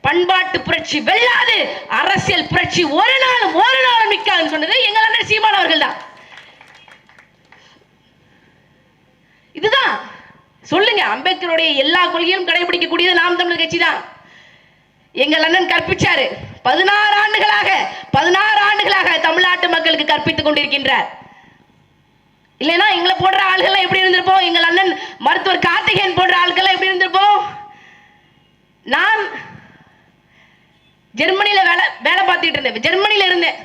[SPEAKER 1] பண்பாட்டு புரட்சி வெல்லாது, அரசியல் புரட்சி ஒரு நாளும் மிக்காதுன்னு சொன்னது எங்கள் அண்ணன் சீமான் அவர்கள் தான். இதுதான் சொல்லுங்க. அம்பேத்கருடைய எல்லா கொள்கையும் கடைபிடிக்கக்கூடியது நாம் தமிழர் கட்சி தான். எங்கள் அண்ணன் கற்பிச்சாரு. 16 ஆண்டுகளாக தமிழ்நாட்டு மக்களுக்கு கற்பித்துக் கொண்டிருக்கின்றார். இல்லைன்னா எங்களை போன்ற ஆள்கள் எப்படி இருந்திருப்போம்? எங்கள் அண்ணன் மருத்துவர் கார்த்திகேயன் போன்ற ஆட்கள் எப்படி இருந்திருப்போம்? நான் ஜெர்மனியில வேலை பார்த்துட்டு இருந்தேன். ஜெர்மனியில இருந்தேன்.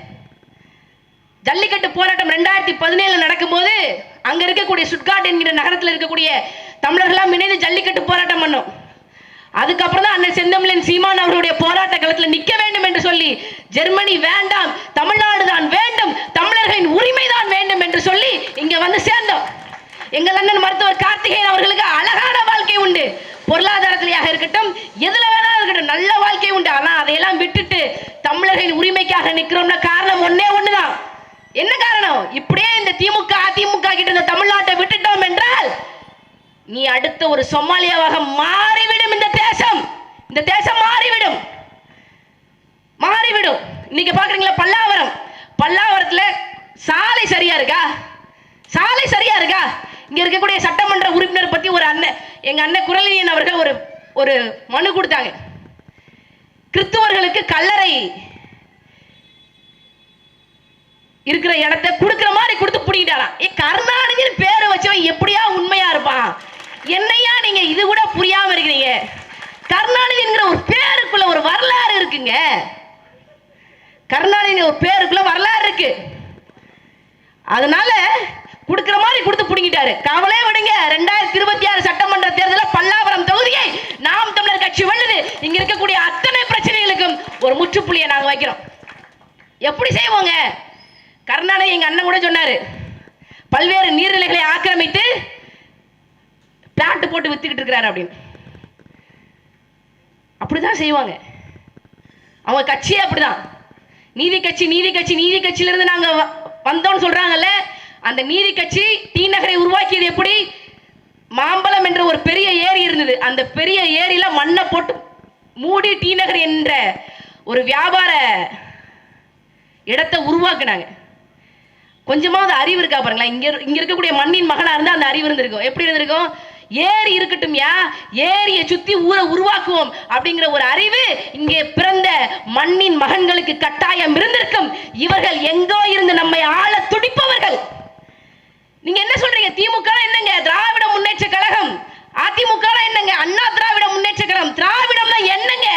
[SPEAKER 1] ஜல்லிக்கட்டு போராட்டம் 2017 நடக்கும்போது அங்க இருக்கக்கூடிய சுட்காட் என்கிற நகரத்தில் இருக்கக்கூடிய தமிழர்களாம் இணைந்து ஜல்லிக்கட்டு போராட்டம் பண்ணோம். அதுக்கப்புறம் தான் அண்ணன் செந்தமிழன் சீமான் அவர்களுடைய போராட்ட களத்தில் நிற்க வேண்டும் என்று சொல்லி, ஜெர்மனி வேண்டாம், தமிழ்நாடு தான் வேண்டும், தமிழர்களின் உரிமை தான் வேண்டும் என்று சொல்லி இங்க வந்து சேர்ந்தோம். எங்கள் அண்ணன் மருத்துவர் கார்த்திகேயன் அவர்களுக்கு அழகான வாழ்க்கை உண்டு. பொருளாதாரத்திலேயாக இருக்கட்டும், எதுல வேணாலும் இருக்கட்டும், நல்ல வாழ்க்கை உண்டு. ஆனா அதையெல்லாம் விட்டுட்டு தமிழர்களின் உரிமைக்காக நிற்கிறோம்னா காரணம் ஒண்ணுதான். என்ன காரணம்? இப்படியே இந்த திமுக அதிமுக கிட்ட இந்த தமிழ்நாட்டை விட்டுட்டோம் என்றால் நீ அடுத்த ஒரு சொமாலியாவாக மாறிவிடும். இந்த தேசம் மாறிவிடும். இன்னைக்கு பாக்குறீங்களா பல்லாவரத்துல சாலை சரியா இருக்கா? இங்க இருக்கக்கூடிய சட்டமன்ற உறுப்பினர் பத்தி ஒரு எங்க அண்ணன் குரலியன் அவர்கள் ஒரு மனு கொடுத்தாங்க. கிறிஸ்துவர்களுக்கு கல்லறை இருக்கிற இடத்தை கொடுக்கிற மாதிரி கொடுத்து பிடிக்கிட்டாராம். கருணாநிதி பேரை வச்சவன் எப்படியா உண்மையா இருப்பான்? என்னையா நீங்க இது கூட புரியாம இருக்கிறீங்க? கருணாநிதிங்கிற ஒரு பேருக்குள்ள ஒரு வரலாறு இருக்குங்க. கருணாநிதி ஒரு பேருக்குள்ள வரலாறு இருக்கு. அதனால கொடுக்கிற மாதிரி கொடுத்து பிடிக்கிட்டாரு. கவலையே விடுங்க. 2026 சட்டமன்ற தேர்தலில் பல்லாவரம் தொகுதியை நாம் தமிழர் கட்சி வெல்லுது. இங்க இருக்கக்கூடிய அத்தனை பிரச்சனைகளுக்கும் ஒரு முற்றுப்புள்ளியை நாங்க வைக்கிறோம். எப்படி செய்வோங்க? கருணாநிதி எங்க அண்ணன் கூட சொன்னாரு, பல்வேறு நீர்நிலைகளை ஆக்கிரமித்து பிளாட் போட்டு வித்துக்கிட்டு இருக்கிறாரு அப்படின்னு. அப்படிதான் செய்வாங்க. அவங்க கட்சியே அப்படிதான். நீதி கட்சியில இருந்து நாங்க வந்தோம்னு சொல்றாங்கல்ல, அந்த நீதி கட்சி டி நகரை உருவாக்கியது எப்படி? மாம்பழம் என்ற ஒரு பெரிய ஏரி இருந்தது. அந்த பெரிய ஏரியில மண்ணை போட்டு மூடி டி நகர் என்ற ஒரு வியாபார இடத்தை உருவாக்குனாங்க. கொஞ்சமாவது அறிவு இருக்கா பாருங்களா? இங்க இருக்கக்கூடிய மண்ணின் மகனா இருந்தா அந்த அறிவு இருந்திருக்கும். எப்படி இருந்திருக்கும்? ஏரி இருக்கட்டும்யா, ஏரியை சுத்தி ஊரை உருவாக்குவோம் அப்படிங்கிற ஒரு அறிவு இங்கே பிறந்த மண்ணின் மகன்களுக்கு கட்டாயம் இருந்திருக்கும். இவர்கள் எங்கோ இருந்து நம்மை ஆள துடிப்பவர்கள். நீங்க என்ன சொல்றீங்க? திமுக என்னங்க? திராவிட முன்னேற்ற கழகம். அதிமுக என்னங்க? அண்ணா திராவிட முன்னேற்ற கழகம். திராவிடம்னா என்னங்க?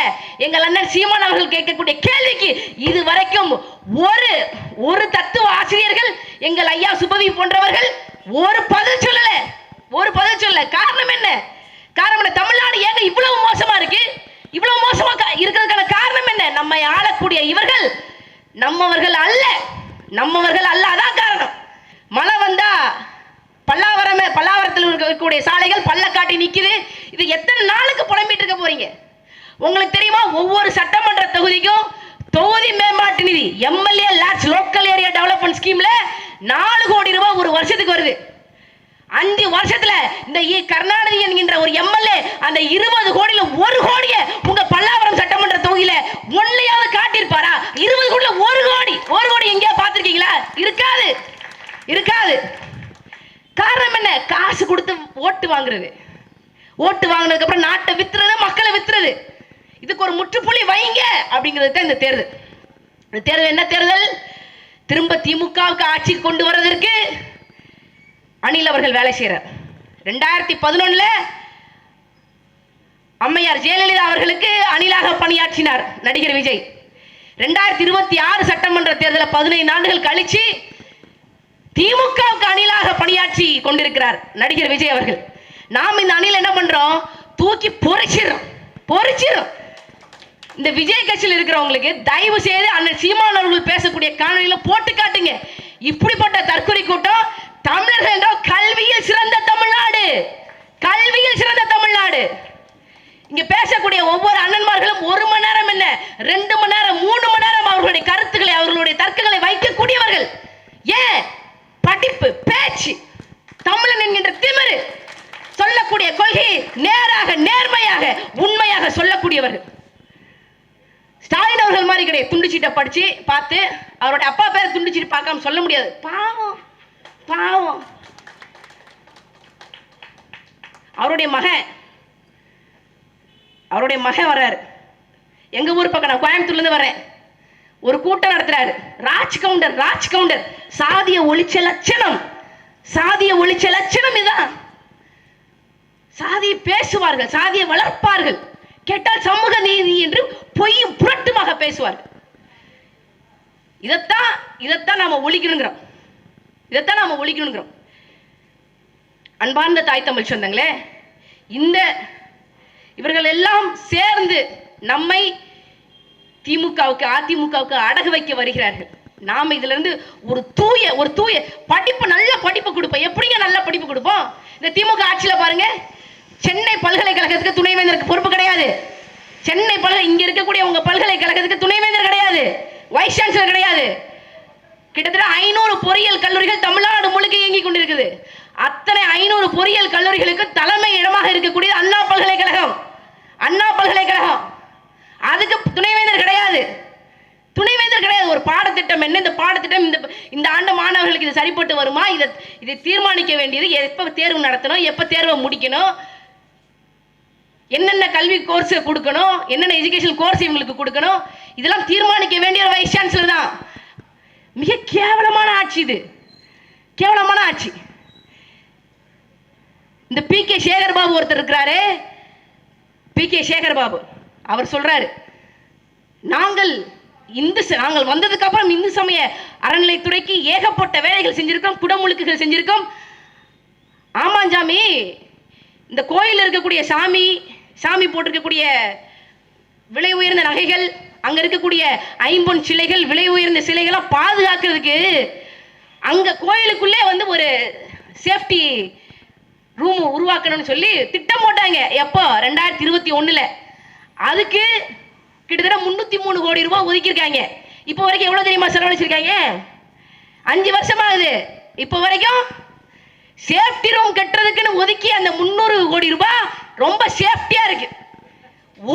[SPEAKER 1] எங்கள் அண்ணன் சீமான் அவர்கள் கேட்கக்கூடிய கேள்விக்கு இதுவரைக்கும் ஒரு தத்துவ ஆசிரியர்கள், எங்கள் ஐயா சுபவி போன்றவர்கள் ஒரு பதில் சொல்லல. காரணம் என்ன? தமிழ்நாடு ஏங்க இவ்வளவு மோசமா இருக்கு? இவ்வளவு மோசமா இருக்கிறதுக்கான காரணம் என்ன? நம்மை ஆளக்கூடிய இவர்கள் நம்மவர்கள் அல்ல. அதான் காரணம். மழை வந்தா பல்லாவரத்தில் இருக்கக்கூடிய சாலைகள் பள்ளக்காட்டி நிக்குது. இது எத்தனை நாளுக்கு புலம்பிட்டு இருக்க போறீங்க? உங்களுக்கு தெரியுமா? ஒவ்வொரு சட்டமன்ற தொகுதிக்கும் தொகுதி மேம்பாட்டு நிதி, MLA LADS local area development ஸ்கீம்ல 4 கோடி ரூபாய் ஒரு வருஷத்துக்கு வருது. 5 வருஷத்துல இந்த கருணாநிதி என்கின்ற ஒரு எம்எல்ஏ அந்த 20 கோடியில 1 கோடியை உங்க பல்லாவரம் சட்டமன்ற தொகுதியில ஒன்லையாவது காட்டியிருப்பாரா? 20 கோடியில 1 கோடி எங்கேயா பார்த்திருக்கீங்களா? இருக்காது. காரணம் என்ன? காசு கொடுத்து ஓட்டு வாங்குறது. ஓட்டு வாங்கினதுக்கு அப்புறம் நாட்டை வித்துறது, மக்களை வித்துறது. இதுக்கு ஒரு முற்றுப்புள்ளி வைங்க அப்படிங்கிறது தான் இந்த தேர்தல். இந்த தேர்தல் என்ன தேர்தல்? திரும்ப திமுகவுக்கு ஆட்சிக்கு கொண்டு வரதற்கு அணில் அவர்கள் வேலை செய்கிறார். 2011 அம்மையார் ஜெயலலிதா அவர்களுக்கு அணிலாக பணியாற்றினார் நடிகர் விஜய். 2026 சட்டமன்ற தேர்தலில் 15 ஆண்டுகள் கழிச்சு திமுகவுக்கு அணிலாக பணியாற்றி கொண்டிருக்கிறார் நடிகர் விஜய் அவர்கள். நாம் இந்த அணில் என்ன பண்றோம்? தூக்கி பொறிச்சிடும். இந்த விஜய் கட்சியில் இருக்கிறவங்களுக்கு தயவு செய்து அண்ணன் சீமான் அவர்கள் பேசக்கூடிய காணொலியில போட்டு காட்டுங்க. இப்படிப்பட்ட தற்கொலை கூட்டம் தமிழர்கள் என்றால் கல்வியில் சிறந்த தமிழ்நாடு, கல்வியில் சிறந்த தமிழ்நாடு. இங்க பேசக்கூடிய ஒவ்வொரு அண்ணன்மார்களும் 1 மணி நேரம் என்ன 2 மணி நேரம் 3 மணி நேரம் அவர்களுடைய கருத்துக்களை அவர்களுடைய தர்க்கங்களை வைக்கக்கூடியவர்கள். ஏன்? படிப்பு, பேச்சு, தமிழன் என்கின்ற திமிரு, சொல்லக்கூடிய கொள்கையை நேராக நேர்மையாக உண்மையாக சொல்லக்கூடியவர்கள். ஸ்டாலின் அவர்கள் மாதிரி கிடையாது. துண்டுச்சீட்டை படிச்சு பார்த்து அவருடைய அப்பா பேரை துண்டுச்சீட்டு பார்க்காம சொல்ல முடியாது. பாவம் பாவம். அவருடைய மகன் வர்றாரு எங்க ஊர் பக்கம். நான் கோயம்புத்தூர்ல இருந்து வர்றேன். ஒரு கூட்டம் நடத்துறாரு. ராஜ் கவுண்டர் சாதிய ஒழிச்ச லட்சணம், சாதிய ஒழிச்ச லட்சணம் இதுதான். சாதியை பேசுவார்கள், சாதியை வளர்ப்பார்கள். கேட்டால் சமூக நீதி என்று பொய்யும் புரட்டுமாக பேசுவார்கள். இதைத்தான் நாம ஒழிக்கணுங்கிறோம். அன்பார்ந்த தாய் தமிழ் சொந்தங்களே, இவர்கள் எல்லாம் சேர்ந்து நம்மை திமுகவுக்கு அதிமுகவுக்கு அடகு வைக்க வருகிறார்கள். நாம இதுல இருந்து ஒரு தூய படிப்பு, நல்ல படிப்பு கொடுப்போம். எப்படிங்க நல்ல படிப்பு கொடுப்போம்? இந்த திமுக ஆட்சியில பாருங்க, சென்னை பல்கலைக்கழகத்துக்கு துணைவேந்தருக்கு பொறுப்பு கிடையாது. இங்க இருக்கக்கூடிய உங்க பல்கலைக்கழகத்துக்கு துணைவேந்தர் கிடையாது, வைஸ் சான்சலர் கிடையாது. கிட்டத்தட்ட 500 பொறியியல் கல்லூரிகள் தமிழ்நாடு முழுக்க இயங்கிக் கொண்டிருக்குது. அத்தனை 500 பொறியியல் கல்லூரிகளுக்கு தலைமை இடமாக இருக்கக்கூடிய அண்ணா பல்கலைக்கழகம். அதுக்கு துணைவேந்தர் கிடையாது. ஒரு பாடத்திட்டம் என்ன? இந்த பாடத்திட்டம் இந்த ஆண்டு மாணவர்களுக்கு இது சரிப்பட்டு வருமா? இதை தீர்மானிக்க வேண்டியது எப்ப தேர்வு நடத்தணும், எப்ப தேர்வை முடிக்கணும், என்னென்ன கல்வி கோர்ஸ் கொடுக்கணும், என்னென்ன எஜுகேஷன் கோர்ஸ் இவங்களுக்கு கொடுக்கணும், இதெல்லாம் தீர்மானிக்க வேண்டிய வைஸ் சான்சலர் தான். மிக கேவலமான ஆட்சி இது, கேவலமான ஆட்சி. இந்த PK சேகர் பாபு ஒருத்தர் இருக்கிறாரு. PK சேகர் பாபு அவர் சொல்றாரு, நாங்கள் வந்ததுக்கு அப்புறம் இந்து சமய அறநிலைத்துறைக்கு ஏகப்பட்ட வேலைகள் செஞ்சிருக்கோம், குடமுழுக்குகள் செஞ்சிருக்கோம். ஆமாஞ்சாமி, இந்த கோயில் இருக்கக்கூடிய சாமி போட்டிருக்கக்கூடிய விலை உயர்ந்த நகைகள், அங்க இருக்கக்கூடிய ஐம்பொன் சிலைகள், விலை உயர்ந்த சிலைகளை பாதுகாக்கிறதுக்கு அங்க கோயிலுக்குள்ளே ஒரு சேஃப்டி ரூம் உருவாக்கணும்னு சொல்லி திட்டம் போட்டாங்க. எப்போ? 2021. அதுக்கு கிட்டத்தட்ட 303 கோடி ரூபாய் ஒதுக்கியிருக்காங்க. இப்போ வரைக்கும் எவ்வளவு தெரியுமா செலவழிச்சிருக்காங்க? 5 வருஷம் ஆகுது. இப்போ வரைக்கும் சேஃப்டி ரூம் கட்டுறதுக்குன்னு ஒதுக்கி அந்த 300 கோடி ரூபாய் ரொம்ப சேஃப்டியா இருக்கு.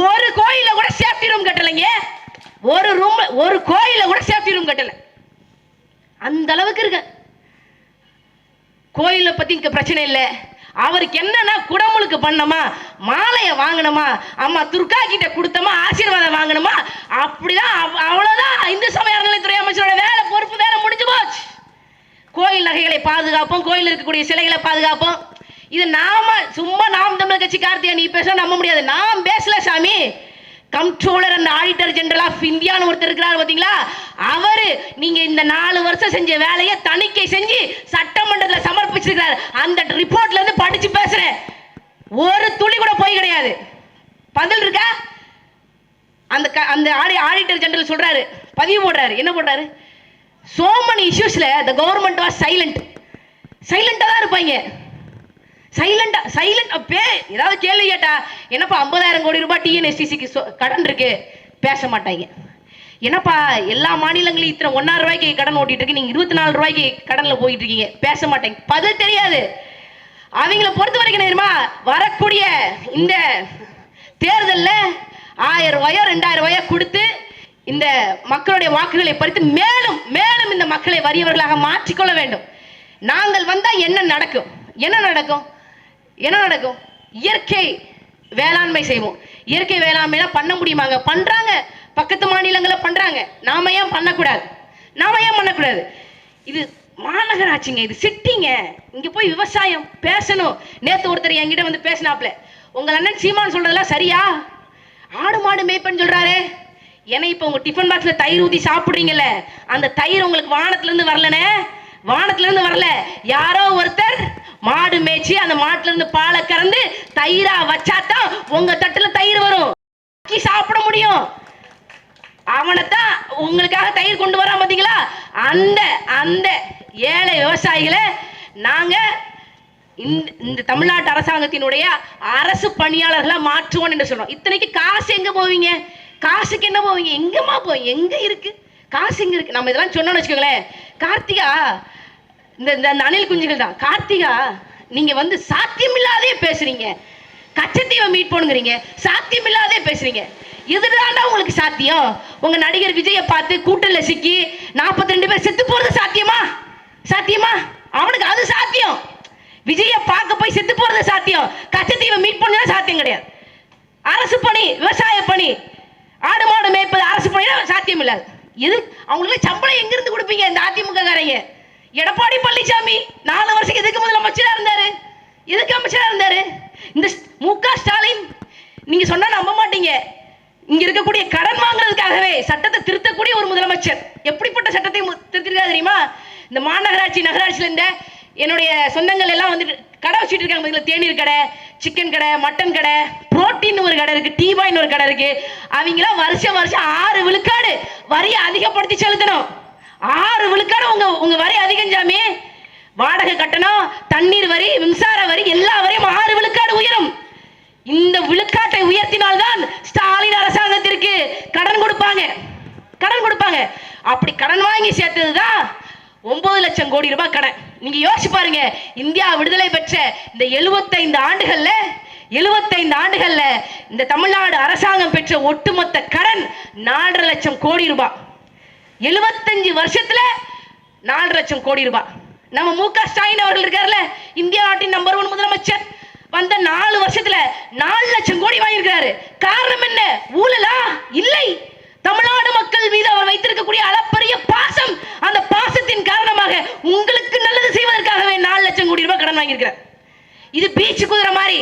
[SPEAKER 1] ஒரு கோயில கூட சேஃப்டி ரூம் கட்டலைங்க. ஒரு கோயில கூட சேஃப்டி ரூம் கட்டல. அந்த அளவுக்கு இருக்கு. கோயிலை பத்தி இங்க பிரச்சனை இல்லை. அவருக்கு என்னன்னா குடமுழுக்கு பண்ணமா, மாலையை வாங்கணுமா, அம்மா துர்கா கிட்ட கொடுத்தமா, ஆசீர்வாதம் வாங்கணுமா, அப்படிதான். அவ்வளவுதான் இந்து சமய அறநிலைத்துறை அமைச்சரோட வேலை, பொறுப்பு வேலை முடிஞ்சு போச்சு. கோயில் நகைகளை பாதுகாப்போம், கோயில் இருக்கக்கூடிய சிலைகளை பாதுகாப்போம். இது சும்மா நாம் தமிழர் கட்சி கார்த்தியா நீ பேச நம்ப முடியாது. நாம் பேசல சாமி. Comptroller and auditor general of இந்தியான்னு ஒருத்தர் இருக்கிறார் பாத்தீங்களா, அவரு நீங்க இந்த 4 வருஷம் செஞ்ச வேலையை தணிக்கை செஞ்சு சட்டமன்றத்தில் சமர்ப்பிச்சிருக்கிறார். அந்த ரிப்போர்ட்ல இருந்து படிச்சு பேசுறேன். ஒரு துளி கூட போய் கிடையாது. பதில் இருக்கா? அந்த ஆடிட்டர் ஜெனரல் சொல்றாரு, பதிவு போடுறாரு. என்ன போடுறாரு? so many issuesல the government was சைலண்டா தான் இருப்பாங்க. சைலண்ட் அப்பே ஏதாவது கேள்வி கேட்டா, என்னப்பா 50,000 கோடி ரூபாய் TNSTCக்கு கடன் இருக்கு, பேச மாட்டாங்க. என்னப்பா எல்லா மாநிலங்களையும் இத்தனை 1,000 ரூபாய்க்கு கடன் ஓட்டிட்டு இருக்கு, நீங்க 24 ரூபாய்க்கு கடன்ல போயிட்டு இருக்கீங்க, பேச மாட்டாங்க. பதில் தெரியாது. அவங்கள பொறுத்த வரைக்கும் தெரியுமா, வரக்கூடிய இந்த தேர்தல்ல 1000 ரூபாயோ 2000 ரூபாயோ கொடுத்து இந்த மக்களுடைய வாக்குகளை பறித்து மேலும் மேலும் இந்த மக்களை வறியவர்களாக மாற்றிக்கொள்ள வேண்டும். நாங்கள் வந்தா என்ன நடக்கும்? இயற்கை வேளாண்மை செய்வோம். இயற்கை வேளாண்மை பண்ண முடியுமாங்க? பண்றாங்க, பக்கத்து மாநிலங்களை பண்றாங்க. நாம ஏன் பண்ணக்கூடாது? இது மாநகராட்சிங்க, இது சிட்டிங்க. இங்க போய் விவசாயம் பேசணும். நேத்து ஒருத்தர் என்கிட்ட வந்து பேசினாப்ல, உங்க அண்ணன் சீமான் சொல்றதெல்லாம் சரியா? ஆடு மாடு மேய்ப்பன்னு சொல்றாரு. ஏன்னா இப்ப உங்க டிஃபன் பாக்ஸ்ல தயிர் ஊத்தி சாப்பிடுறீங்கல்ல, அந்த தயிர் உங்களுக்கு வானத்துல இருந்து வரலனே, வானத்துல இருந்து வரல. யாரோ ஒருத்தர் மாடு மேய்ச்சி அந்த மாட்டுல இருந்து பாலை கறந்து தயிரா வச்சாதான் உங்க தட்டுல தயிர் வரும், சாப்பிட முடியும். அவனைத்தான் உங்களுக்காக தயிர் கொண்டு வராம பாத்தீங்களா? அந்த அந்த ஏழை விவசாயிகளை நாங்க இந்த தமிழ்நாட்டு அரசாங்கத்தினுடைய அரசு பணியாளர்களா மாற்றுவோம் என்று சொல்றோம். இத்தனைக்கு காசு எங்க போவீங்க? காசுக்கு என்ன போவீங்க? எங்கம்மா போவீங்க? எங்க இருக்கு காசு? எங்க இருக்கு? நம்ம இதெல்லாம் சொன்னோம்னு வச்சுக்கோங்களேன், கார்த்திகா, இந்த அணில் குஞ்சுகள் தான், கார்த்திகா நீங்க வந்து சாத்தியமில்லாதே பேசுறீங்க, கச்சத்தீவை மீட் பண்ணுங்கிறீங்க, சாத்தியமில்லாதே பேசுறீங்க. இதுதான்டா உங்களுக்கு சாத்தியம்? உங்க நடிகர் விஜயை பார்த்து கூட்டல்ல சிக்கி 42 பேர் செத்து போறது சாத்தியமா? சாத்தியமா? அவனுக்கு அது சாத்தியம். விஜய பார்க்க போய் செத்து போறது சாத்தியம், கச்சத்தீவை மீட் பண்ணா சாத்தியம் கிடையாது. அரசு பணி, விவசாய பணி, ஆடு மாடு மேய்ப்பது அரசு பணி சாத்தியம் இல்லாது. இது அவங்களுக்கு சம்பளம் எங்க இருந்து கொடுப்பீங்க? இந்த அதிமுக காரங்க. எடப்பாடி பழனிசாமி 4 வருஷம் எதுக்கு முதலமைச்சரா இருந்தாரு? எதுக்கு அமைச்சரா இருந்தாரு? இந்த மு.க. ஸ்டாலின், நீங்க சொன்னா நம்ப மாட்டீங்க, இங்க இருக்கக்கூடிய கடன் வாங்குறதுக்காகவே சட்டத்தை திருத்தக்கூடிய ஒரு முதலமைச்சர். எப்படிப்பட்ட சட்டத்தை திருத்திருக்காரு தெரியுமா? இந்த மாநகராட்சி நகராட்சியில இந்த என்னுடைய சொந்தங்கள் எல்லாம் வந்து கடை வச்சுட்டு இருக்காங்க. தேநீர் கடை, சிக்கன் கடை, மட்டன் கடை, புரோட்டீன் ஒரு கடை இருக்கு, டீ பாய்னு ஒரு கடை இருக்கு. அவங்களாம் வருஷம் 6 விழுக்காடு வரியை அதிகப்படுத்தி செலுத்தணும். 6 விழுக்காடு உங்க வரி அதிகம் சாமி. வாடகை கட்டணம், தண்ணீர் வரி, மின்சார வரி, எல்லா வரியும் 6 விழுக்காடு உயரும். இந்த விழுக்காட்டை உயர்த்தினால்தான் ஸ்டாலின் அரசாங்கத்திற்கு கடன் கொடுப்பாங்க. கடன் கொடுப்பாங்க. அப்படி கடன் வாங்கி சேர்த்ததுதான் 9 லட்சம் கோடி ரூபாய் கடன். நீங்க யோசிச்சு பாருங்க, இந்தியா விடுதலை பெற்ற இந்த 75 ஆண்டுகள்ல இந்த தமிழ்நாடு அரசாங்கம் பெற்ற ஒட்டுமொத்த கடன் 4.5 லட்சம் கோடி ரூபாய். 75 வருஷத்துல 4 லட்சம் கோடி ரூபாய். நம்ம மு.க. ஸ்டாலின் அவர்கள் இருக்காருல்ல, இந்தியா நாட்டின் நம்பர் 1 முதலமைச்சர், வந்த 4 வருஷத்துல 4 லட்சம் கோடி வாங்கியிருக்கிறாரு. காரணம் என்ன? ஊழலா? இல்லை, தமிழ்நாடு மக்கள் மீது அவர் வைத்திருக்கக்கூடிய அளப்பரிய பாசம். அந்த பாசத்தின் காரணமாக உங்களுக்கு நல்லது செய்வதற்காகவே 4 லட்சம் கோடி ரூபாய் கடன் வாங்கியிருக்கிறார். இது பீச் குதிரை மாதிரி.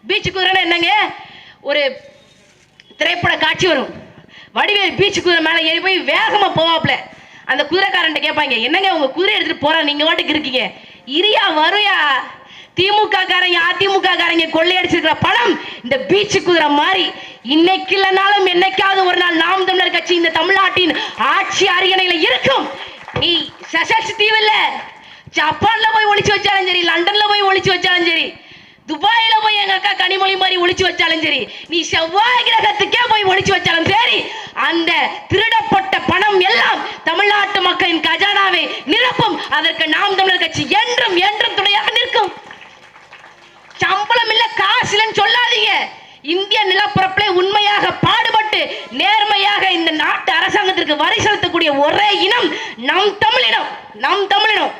[SPEAKER 1] பீச் குதிரைன்னா என்னங்க? ஒரு திரைப்பட காட்சி வரும், வடிவேல் பீச் குதிரை மேல ஏறி போய் வேகமா போவாப்ல. அந்த குதிரைக்காரன் கேட்பாங்க, என்னங்க உங்க குதிரை எடுத்துட்டு போற, நீங்க வாட்டுக்கு இருக்கீங்க, இரியா வருயா. திமுக காரங்க அதிமுக காரங்க கொள்ளையடிச்சிருக்கிற பணம் இந்த பீச் குதிரை மாதிரி. இன்னைக்கு இல்லைனாலும் என்னைக்காவது ஒரு நாள் நாம் தமிழர் கட்சி இந்த தமிழ்நாட்டின் ஆட்சி அரியணையில இருக்கும். நீ செஷல்ஸ் தீவுல ஜப்பான்ல போய் ஒளிச்சு வச்சாலும் சரி, லண்டன்ல போய் ஒளிச்சு வச்சாலும் சரி, துபாயில போய் எங்க அக்கா கனிமொழி மாதிரி ஒளிச்சு வச்சாலும் சரி, நீ செவ்வாய் கிரகத்துக்கே போய் ஒளிச்சு வச்சாலும் சரி, அந்த திருடப்பட்ட பணம் எல்லாம் தமிழ்நாட்டு மக்களின் கஜானாவை நிரப்பும். அதற்கு நாம் தமிழர் கட்சி என்றும் என்றும் துணையாக நிற்கும். சம்பளம் இல்ல, காசு இல்லைன்னு சொல்லாதீங்க. இந்திய நிலப்பரப்பிலே உண்மையாக பாடுபட்டு நேர்மையாக இந்த நாட்டு அரசாங்கத்திற்கு வரி செலுத்தக்கூடிய ஒரே இனம் நம் தமிழினம். நம் தமிழினம்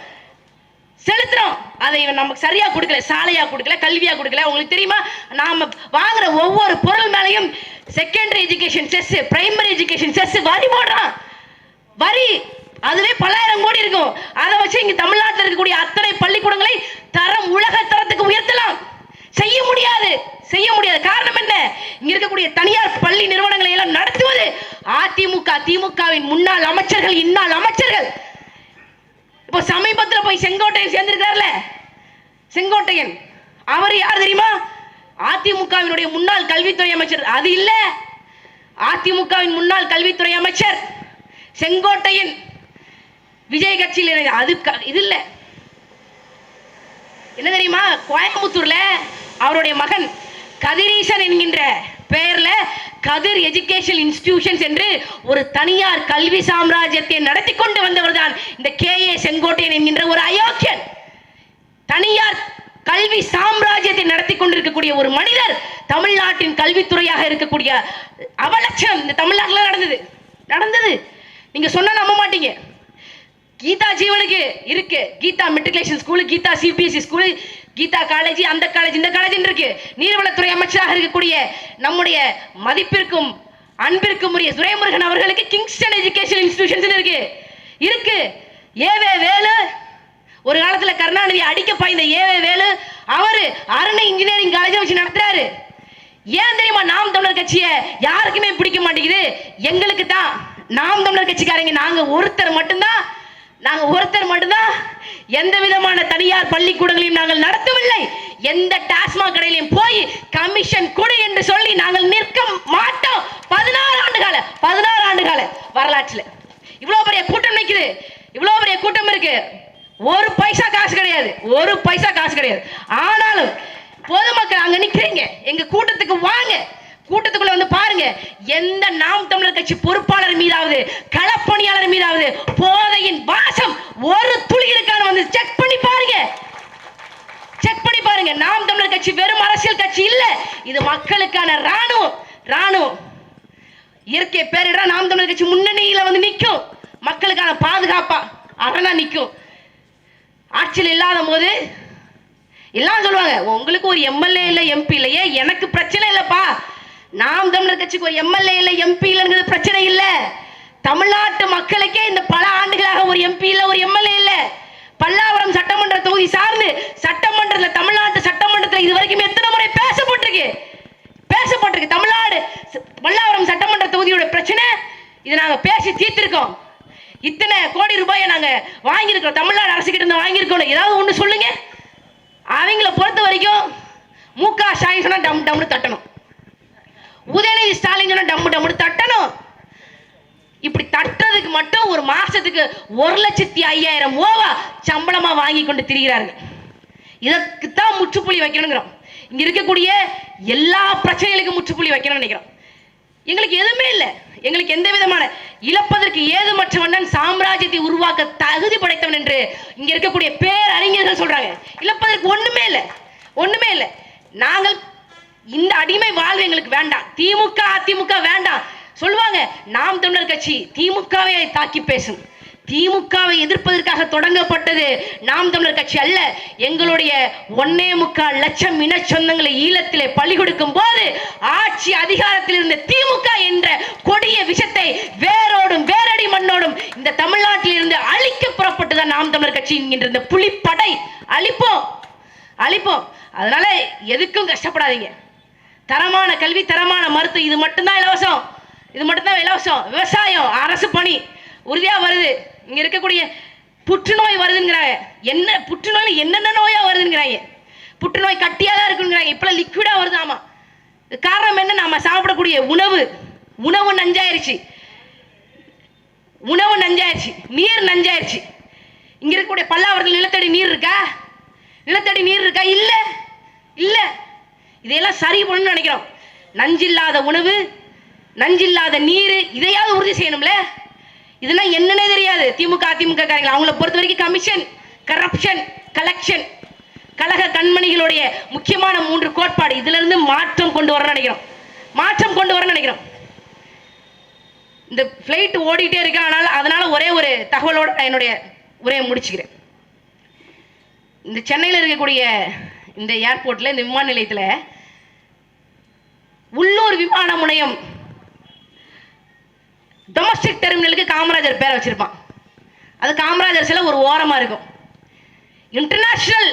[SPEAKER 1] செலுத்துறோம். அதை நமக்கு சரியா கொடுக்கல, சாலையா கொடுக்கல, கல்வியா கொடுக்கல. உங்களுக்கு தெரியுமா, நாம வாங்குற ஒவ்வொரு பொருள் மேலையும் secondary education cess, primary education cess வரி போடுறான். வரி அதுவே பல்லாயிரம் கோடி இருக்கும். அதை வச்சு இங்க தமிழ்நாட்டில் இருக்கக்கூடிய அத்தனை பள்ளிக்கூடங்களை தரம் உலக தரத்துக்கு உயர்த்தலாம். செய்ய முடியாது, செய்ய முடியாது. காரணம் என்ன? இங்க இருக்கக்கூடிய தனியார் பள்ளி நிறுவனங்களை எல்லாம் நடத்துவது அதிமுக, திமுகவின் முன்னாள் அமைச்சர்கள், இன்னாள் அமைச்சர்கள். இப்போ சமீபத்தில் போய் செங்கோட்டையன் சேர்ந்திருக்காருல, செங்கோட்டையன் அவர் யார் தெரியுமா? அதிமுகவினுடைய முன்னாள் கல்வித்துறை அமைச்சர். அது இல்ல, அதிமுகவின் முன்னாள் கல்வித்துறை அமைச்சர் செங்கோட்டையன் விஜய் கட்சியில். அது இது இல்ல, என்ன தெரியுமா? கோயம்புத்தூர்ல அவருடைய மகன் கதிரீசன் என்கின்ற பெயர்ல கதிர் எஜுகேஷன் இன்ஸ்டிடியூஷன்ஸ் என்று ஒரு தனியார் கல்வி சாம்ராஜ்யத்தை நடத்தி கொண்டு வந்தவர் தான் இந்த கே.ஏ. செங்கோட்டையன் என்கின்ற ஒரு அயோக்கியன். தனியார் கல்வி சாம்ராஜ்யத்தை நடத்தி கொண்டிருக்கக்கூடிய ஒரு மனிதர் தமிழ்நாட்டின் கல்வித்துறையாக இருக்கக்கூடிய அவலட்சணம் இந்த தமிழ்நாட்டில் நடந்தது. நீங்க சொன்னா நம்ப மாட்டீங்க. கீதா ஜீவனுக்கு இருக்கு, Geetha matriculation school, Geetha CBSE school, Geetha college, அந்த காலேஜ், இந்த காலேஜ் இருக்கு. நீர்வளத்துறை அமைச்சராக இருக்கக்கூடிய நம்முடைய மதிப்பிற்கும் அன்பிற்கும் உரிய துரைமுருகன் அவர்களுக்கு கிங்ஸ்டன் எஜுகேஷன் இன்ஸ்டிடியூஷன்ஸ் இருக்கு. ஏவே வேலு ஒரு காலத்துல கருணாநிதி அடிக்க பாய்ந்த ஏவே வேலு அவரு அரணை இன்ஜினியரிங் காலேஜ் வச்சு நடத்துறாரு. ஏன் தெரியுமா நாம் தமிழர் கட்சியை யாருக்குமே பிடிக்க மாட்டேங்குது? எங்களுக்கு தான். நாம் தமிழர் கட்சிக்காரங்க நாங்க ஒருத்தர் மட்டும்தான் எந்த விதமான தனியார் பள்ளிக்கூடங்களையும் நாங்கள் நடத்தவில்லை. எந்த டாஸ்மாக் கடையிலையும் போய் கமிஷன் கொடு என்று சொல்லி நாங்கள் நிற்க மாட்டோம். 16 ஆண்டு கால வரலாற்றுல இவ்வளவு பெரிய கூட்டம் நிக்குது, இவ்வளவு பெரிய கூட்டம் இருக்கு. ஒரு பைசா காசு கிடையாது. ஆனாலும் பொதுமக்கள் அங்க நிக்கிறீங்க, எங்க கூட்டத்துக்கு வாங்க, கூட்டத்துக்குள்ள வந்து பாருங்க. எந்த நாம் தமிழர் கட்சி பொறுப்பாளர் மீதாவது களப்பணியாளர் மீதாவது போதையின் வாசம் ஒரு துளி இருக்கான்னு வந்து செக் பண்ணி பாருங்க. நாம் தமிழர் கட்சி வெறும் அரசியல் கட்சி இல்ல, இது மக்களுக்கான ராணுவம். இயற்கை பேரிட நாம் தமிழர் கட்சி முன்னணியில வந்து நிற்கும், மக்களுக்கான பாதுகாப்பா அரணா நிற்கும். ஆட்சியில் இல்லாத போது எல்லாம் சொல்லுவாங்க, உங்களுக்கு ஒரு எம்எல்ஏ இல்ல எம்பி இல்லையே, எனக்கு பிரச்சனை இல்லப்பா. நாம் தமிழர் கட்சிக்கு ஒரு எம்எல்ஏ இல்ல எம்பி இல்லைங்கிறது பிரச்சனை இல்ல. தமிழ்நாட்டு மக்களுக்கே இந்த பல ஆண்டுகளாக ஒரு எம்பி இல்ல, ஒரு எம்எல்ஏ இல்ல. பல்லாவரம் சட்டமன்ற தொகுதி சார்ந்து சட்டமன்றத்தில், தமிழ்நாட்டு சட்டமன்றத்தில் இதுவரைக்கும் எத்தனை முறை பேசப்பட்டிருக்கு. தமிழ்நாடு பல்லாவரம் சட்டமன்ற தொகுதியோட பிரச்சனை இதை நாங்க பேசி தீர்த்திருக்கோம். இத்தனை கோடி ரூபாயை நாங்க வாங்கியிருக்கோம், தமிழ்நாடு அரசு கிட்ட இருந்து வாங்கியிருக்கோம். ஏதாவது ஒண்ணு சொல்லுங்க. அவங்கள பொறுத்த வரைக்கும் முக ஸ்டாலின் சொன்னா டம் டம்னு தட்டணும், உதயநிதி ஸ்டாலின் சொன்னா டம் தட்டணும். இப்படி தட்டுறதுக்கு மட்டும் ஒரு மாசத்துக்கு 1,05,000 ரூபா சம்பளமா வாங்கி கொண்டு திரிகிறார்கள். இதற்குத்தான் முற்றுப்புள்ளி வைக்கணுங்கிறோம். இங்க இருக்கக்கூடிய எல்லா பிரச்சனைகளுக்கும் முற்றுப்புள்ளி வைக்கணும்னு நினைக்கிறோம். எங்களுக்கு எதுவுமே இல்லை, எங்களுக்கு எந்த விதமான இழப்பதற்கு ஏதுமற்றவன் சாம்ராஜ்யத்தை உருவாக்க தகுதி படைத்தவன் என்று இங்க இருக்கக்கூடிய பேரறிஞர்கள் சொல்றாங்க. இழப்பதற்கு ஒண்ணுமே இல்லை. நாங்கள் இந்த அடிமை வாழ்வு எங்களுக்கு வேண்டாம். திமுக அதிமுக வேண்டாம் சொல்லுவாங்க. நாம் தமிழர் கட்சி திமுகவை தாக்கி பேசும். திமுகவை எதிர்ப்பதற்காக தொடங்கப்பட்டது நாம் தமிழர் கட்சி அல்ல. எங்களுடைய 1.25 லட்சம் இன சொந்தங்களை ஈழத்திலே பலி கொடுக்கும் போது ஆட்சி அதிகாரத்தில் இருந்த திமுக என்ற கொடிய விஷத்தை வேரோடும் வேரடி மண்ணோடும் இந்த தமிழ்நாட்டில் இருந்து அழிக்க புறப்பட்டுதான் நாம் தமிழர் கட்சி என்கின்ற இந்த புலிப்படை அழிப்போம். அதனால எதுக்கும் கஷ்டப்படாதீங்க. தரமான கல்வி, தரமான மருத்துவம், இது மட்டும்தான் இலவசம். விவசாயம், அரசு பணி உறுதியா வருது. இங்க இருக்கக்கூடிய புற்றுநோய் வருதுங்கிறாங்க. என்ன புற்றுநோய், என்னென்ன நோயா வருதுங்கிறாங்க. புற்றுநோய் கட்டியா தான் இருக்குங்கிறாங்க. இப்பெல்லாம் லிக்விடா வருது. ஆமா, காரணம் என்ன? நாம சாப்பிடக்கூடிய உணவு நஞ்சாயிருச்சு, நீர் நஞ்சாயிருச்சு. இங்க இருக்கக்கூடிய பல்லாவரத்தில் நிலத்தடி நீர் இருக்கா? இல்ல. இதையெல்லாம் சரி பண்ணணும்னு நினைக்கிறோம். நஞ்சில்லாத உணவு, நஞ்சில்லாத நீர், இதையாவது உறுதி செய்யணும்ல. இதெல்லாம் என்னன்னே தெரியாது திமுக அதிமுக காரங்க. அவங்கள பொறுத்த வரைக்கும் கமிஷன், கரப்ஷன், கலெக்ஷன், கழக கண்மணிகளுடைய முக்கியமான 3 கோட்பாடு. இதுல இருந்து மாற்றம் கொண்டு வர நினைக்கிறோம். இந்த பிளைட் ஓடிட்டே இருக்கு. அதனால ஒரே ஒரு தகவலோட என்னுடைய உரையை முடிச்சுக்கிறேன். இந்த சென்னையில் இருக்கக்கூடிய இந்த ஏர்போர்ட்ல, இந்த விமான நிலையத்தில் உள்ளூர் விமான முனையம் டொமஸ்டிக் டெர்மினலுக்கு காமராஜர் பேரை வச்சிருப்பான். அது காமராஜர் சில ஒரு ஓரமா இருக்கும். இன்டர்நேஷனல்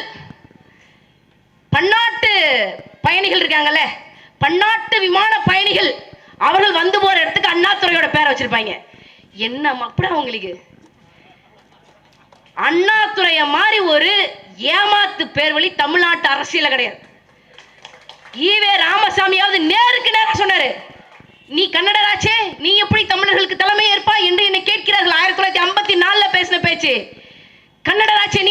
[SPEAKER 1] பன்னாட்டு பயணிகள் இருக்காங்கல்ல, பன்னாட்டு விமான பயணிகள் அவர்கள் வந்து போற இடத்துக்கு அண்ணாதுரையோட பேரை வச்சிருப்பாங்க. என்ன அப்படா உங்களுக்கு அண்ணாதுரைய மாதிரி ஒரு ஏமாத்து பேர் வழி தமிழ்நாட்டு அரசியல கிடையாது. ஈவே ராமசாமியாவது நேருக்கு நேரா சொன்னாரு, நீ கன்னடராச்சே, நீ எப்படி தமிழர்களுக்கு தலைமை ஏற்பா என்று என்னை கேட்கிறார்கள். 1954 பேசின பேச்சு. கன்னடராச்சே,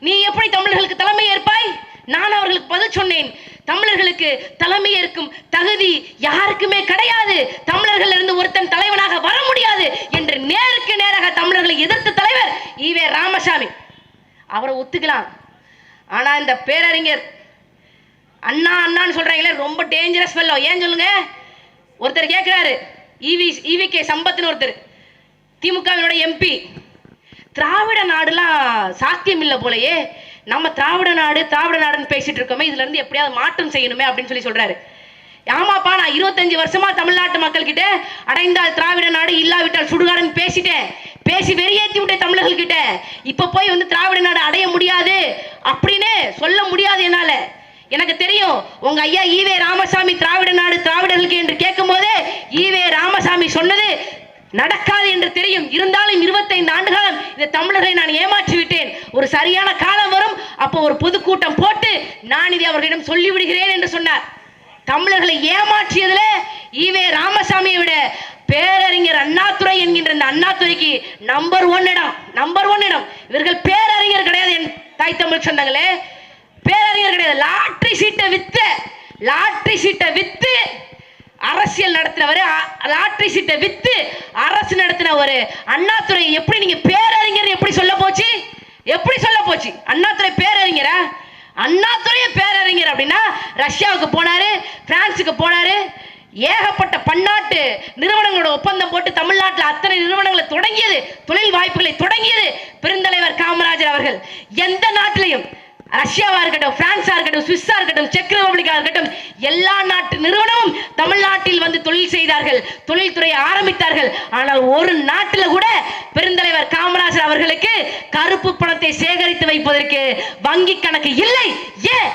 [SPEAKER 1] நீ எப்படி தமிழர்களுக்கு தலைமை ஏற்பாய்? நான் அவர்களுக்கு பதில் சொன்னேன், தமிழர்களுக்கு தலைமை ஏற்கும் தகுதி யாருக்குமே கிடையாது, தமிழர்கள் இருந்து ஒருத்தன் தலைவனாக வர முடியாது என்று நேருக்கு நேராக தமிழர்களை எதிர்த்த தலைவர் ஈவே ராமசாமி. அவரை ஒத்துக்கலாம். ஆனா இந்த பேரறிஞர் அண்ணான்னு சொல்றாங்களே, ரொம்ப டேஞ்சரஸ் ஃபெல்லோ. ஏன் சொல்லுங்க? ஒருத்தர் கேட்கிறாரு, ஈவிகே சம்பத்னு ஒருத்தர், திமுகவினுடைய எம்பி, திராவிட நாடுலாம் சாத்தியம் இல்லை போலயே, நம்ம திராவிட நாடுன்னு பேசிட்டு இருக்கோமே, இதுல இருந்து எப்படியாவது மாற்றம் செய்யணுமே அப்படின்னு சொல்றாரு. ஆமாப்பா, நான் 25 வருஷமா தமிழ்நாட்டு மக்கள் கிட்ட அடைந்தால் திராவிட நாடு, இல்லாவிட்டால் சுடுகாடுன்னு பேசி வெறியேற்றி விட்ட தமிழர்கள் கிட்ட இப்ப போய் வந்து திராவிட நாடு அடைய முடியாது அப்படின்னு சொல்ல முடியாது என்னால. எனக்கு தெரியும் உங்க ஐயா ஈவே ராமசாமி திராவிட நாடு திராவிடர்களுக்கு என்று கேட்கும் போதே ஈவே ராமசாமி சொன்னது நடக்காது என்று தெரியும். இருந்தாலும் 25 ஆண்டு காலம் இந்த தமிழர்களை நான் ஏமாற்றி விட்டேன். ஒரு சரியான காலம் வரும், அப்போ ஒரு பொதுக்கூட்டம் போட்டு நான் இதை அவர்களிடம் சொல்லிவிடுகிறேன் என்று சொன்னார். தமிழர்களை ஏமாற்றியதுல ஈவே ராமசாமியை விட பேரறிஞர் அண்ணாதுரை என்கின்ற இந்த அண்ணாதுரைக்கு நம்பர் ஒன் இடம். இவர்கள் பேரறிஞர் கிடையாது என் தாய் தமிழ் சொந்தங்களே, பேரறிஞர் கிடையாது. லாட்டரி சீட்டை வித்து அரசியல் நடத்தினவர், லாட்டரி சீட்டை வித்து அரசு நடத்தின ஒரு அண்ணாதுரை எப்படி நீங்க பேரறிஞர் எப்படி சொல்ல போச்சு? அண்ணாதுரை பேரறிஞரா? அண்ணாதுரை பேரறிஞர் அப்படின்னா ரஷ்யாவுக்கு போனாரு, பிரான்சுக்கு போனாரு, ஏகப்பட்ட பன்னாட்டு நிறுவனங்களோட ஒப்பந்தம் போட்டு தமிழ்நாட்டில் அத்தனை நிறுவனங்களை தொடங்கியது, தொழில் வாய்ப்புகளை தொடங்கியது பெருந்தலைவர் காமராஜர் அவர்கள். எந்த நாட்டிலையும் ரஷ்யாவா இருக்கட்டும், பிரான்ஸா இருக்கட்டும், சுவிஸா இருக்கட்டும், செக் ரிபப்ளிக்கா இருக்கட்டும், எல்லா நாட்டு நிறுவனமும் தமிழ்நாட்டில் வந்து தொழில் செய்தார்கள், தொழில்துறையை ஆரம்பித்தார்கள். ஆனால் ஒரு நாட்டில் கூட பெருந்தலைவர் காமராஜர் அவர்களுக்கு கருப்பு பணத்தை சேகரித்து வைப்பதற்கு வங்கி கணக்கு இல்லை. ஏன்?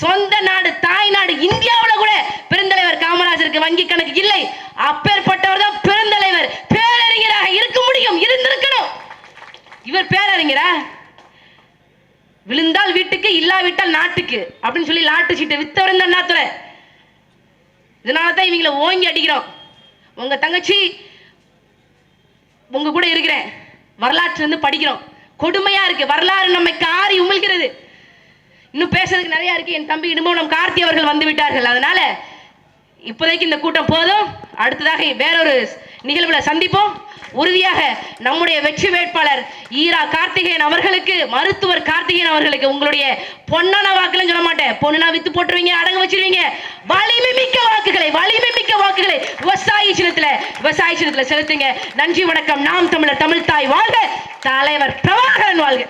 [SPEAKER 1] சொந்த நாடு, தாய் நாடு இந்தியாவில் கூட பெருந்தலைவர் காமராஜருக்கு வங்கி கணக்கு இல்லை. அப்பேற்பட்டவர் தான் பெருந்தலைவர். பேரறிஞராக இருக்க முடியும், இருந்திருக்கணும். இவர் பேரறிஞரா? விழுந்தால் வீட்டுக்கு, இல்லாவிட்டால் நாட்டுக்கு அப்படின்னு சொல்லி லாட்டரி சீட்டை வித்தவர் தான் அண்ணாதுரை. இதனால தான் இவங்களை ஓங்கி அடிக்கிறோம். உங்க தங்கச்சி உங்க கூட இருக்கிறேன், வரலாற்று இருந்து படிக்கிறோம். கொடுமையா இருக்கு, வரலாறு நம்மை காரி உமிழ்கிறது. இன்னும் பேசுறதுக்கு நிறைய இருக்கு. என் தம்பி இடுமோனம் கார்த்தி அவர்கள் வந்து விட்டார்கள். அதனால இப்போதைக்கு இந்த கூட்டம் போதும். அடுத்ததாக வேறொரு நிகழ்வுல சந்திப்போம். உறுதியாக நம்முடைய வெற்றி வேட்பாளர் ஈரா கார்த்திகேயன் அவர்களுக்கு, மருத்துவர் கார்த்திகேயன் அவர்களுக்கு உங்களுடைய பொன்னான வாக்குன்னு சொல்ல மாட்டேன், பொண்ணுனா வித்து போட்டுருவீங்க, அடகு வச்சிருவீங்க, வலிமை மிக்க வாக்குகளை விவசாய சின்னத்துல செலுத்துங்க. நன்றி, வணக்கம். நாம் தமிழர், தமிழ் தாய் வாழ்க, தலைவர் பிரபாகரன் வாழ்க.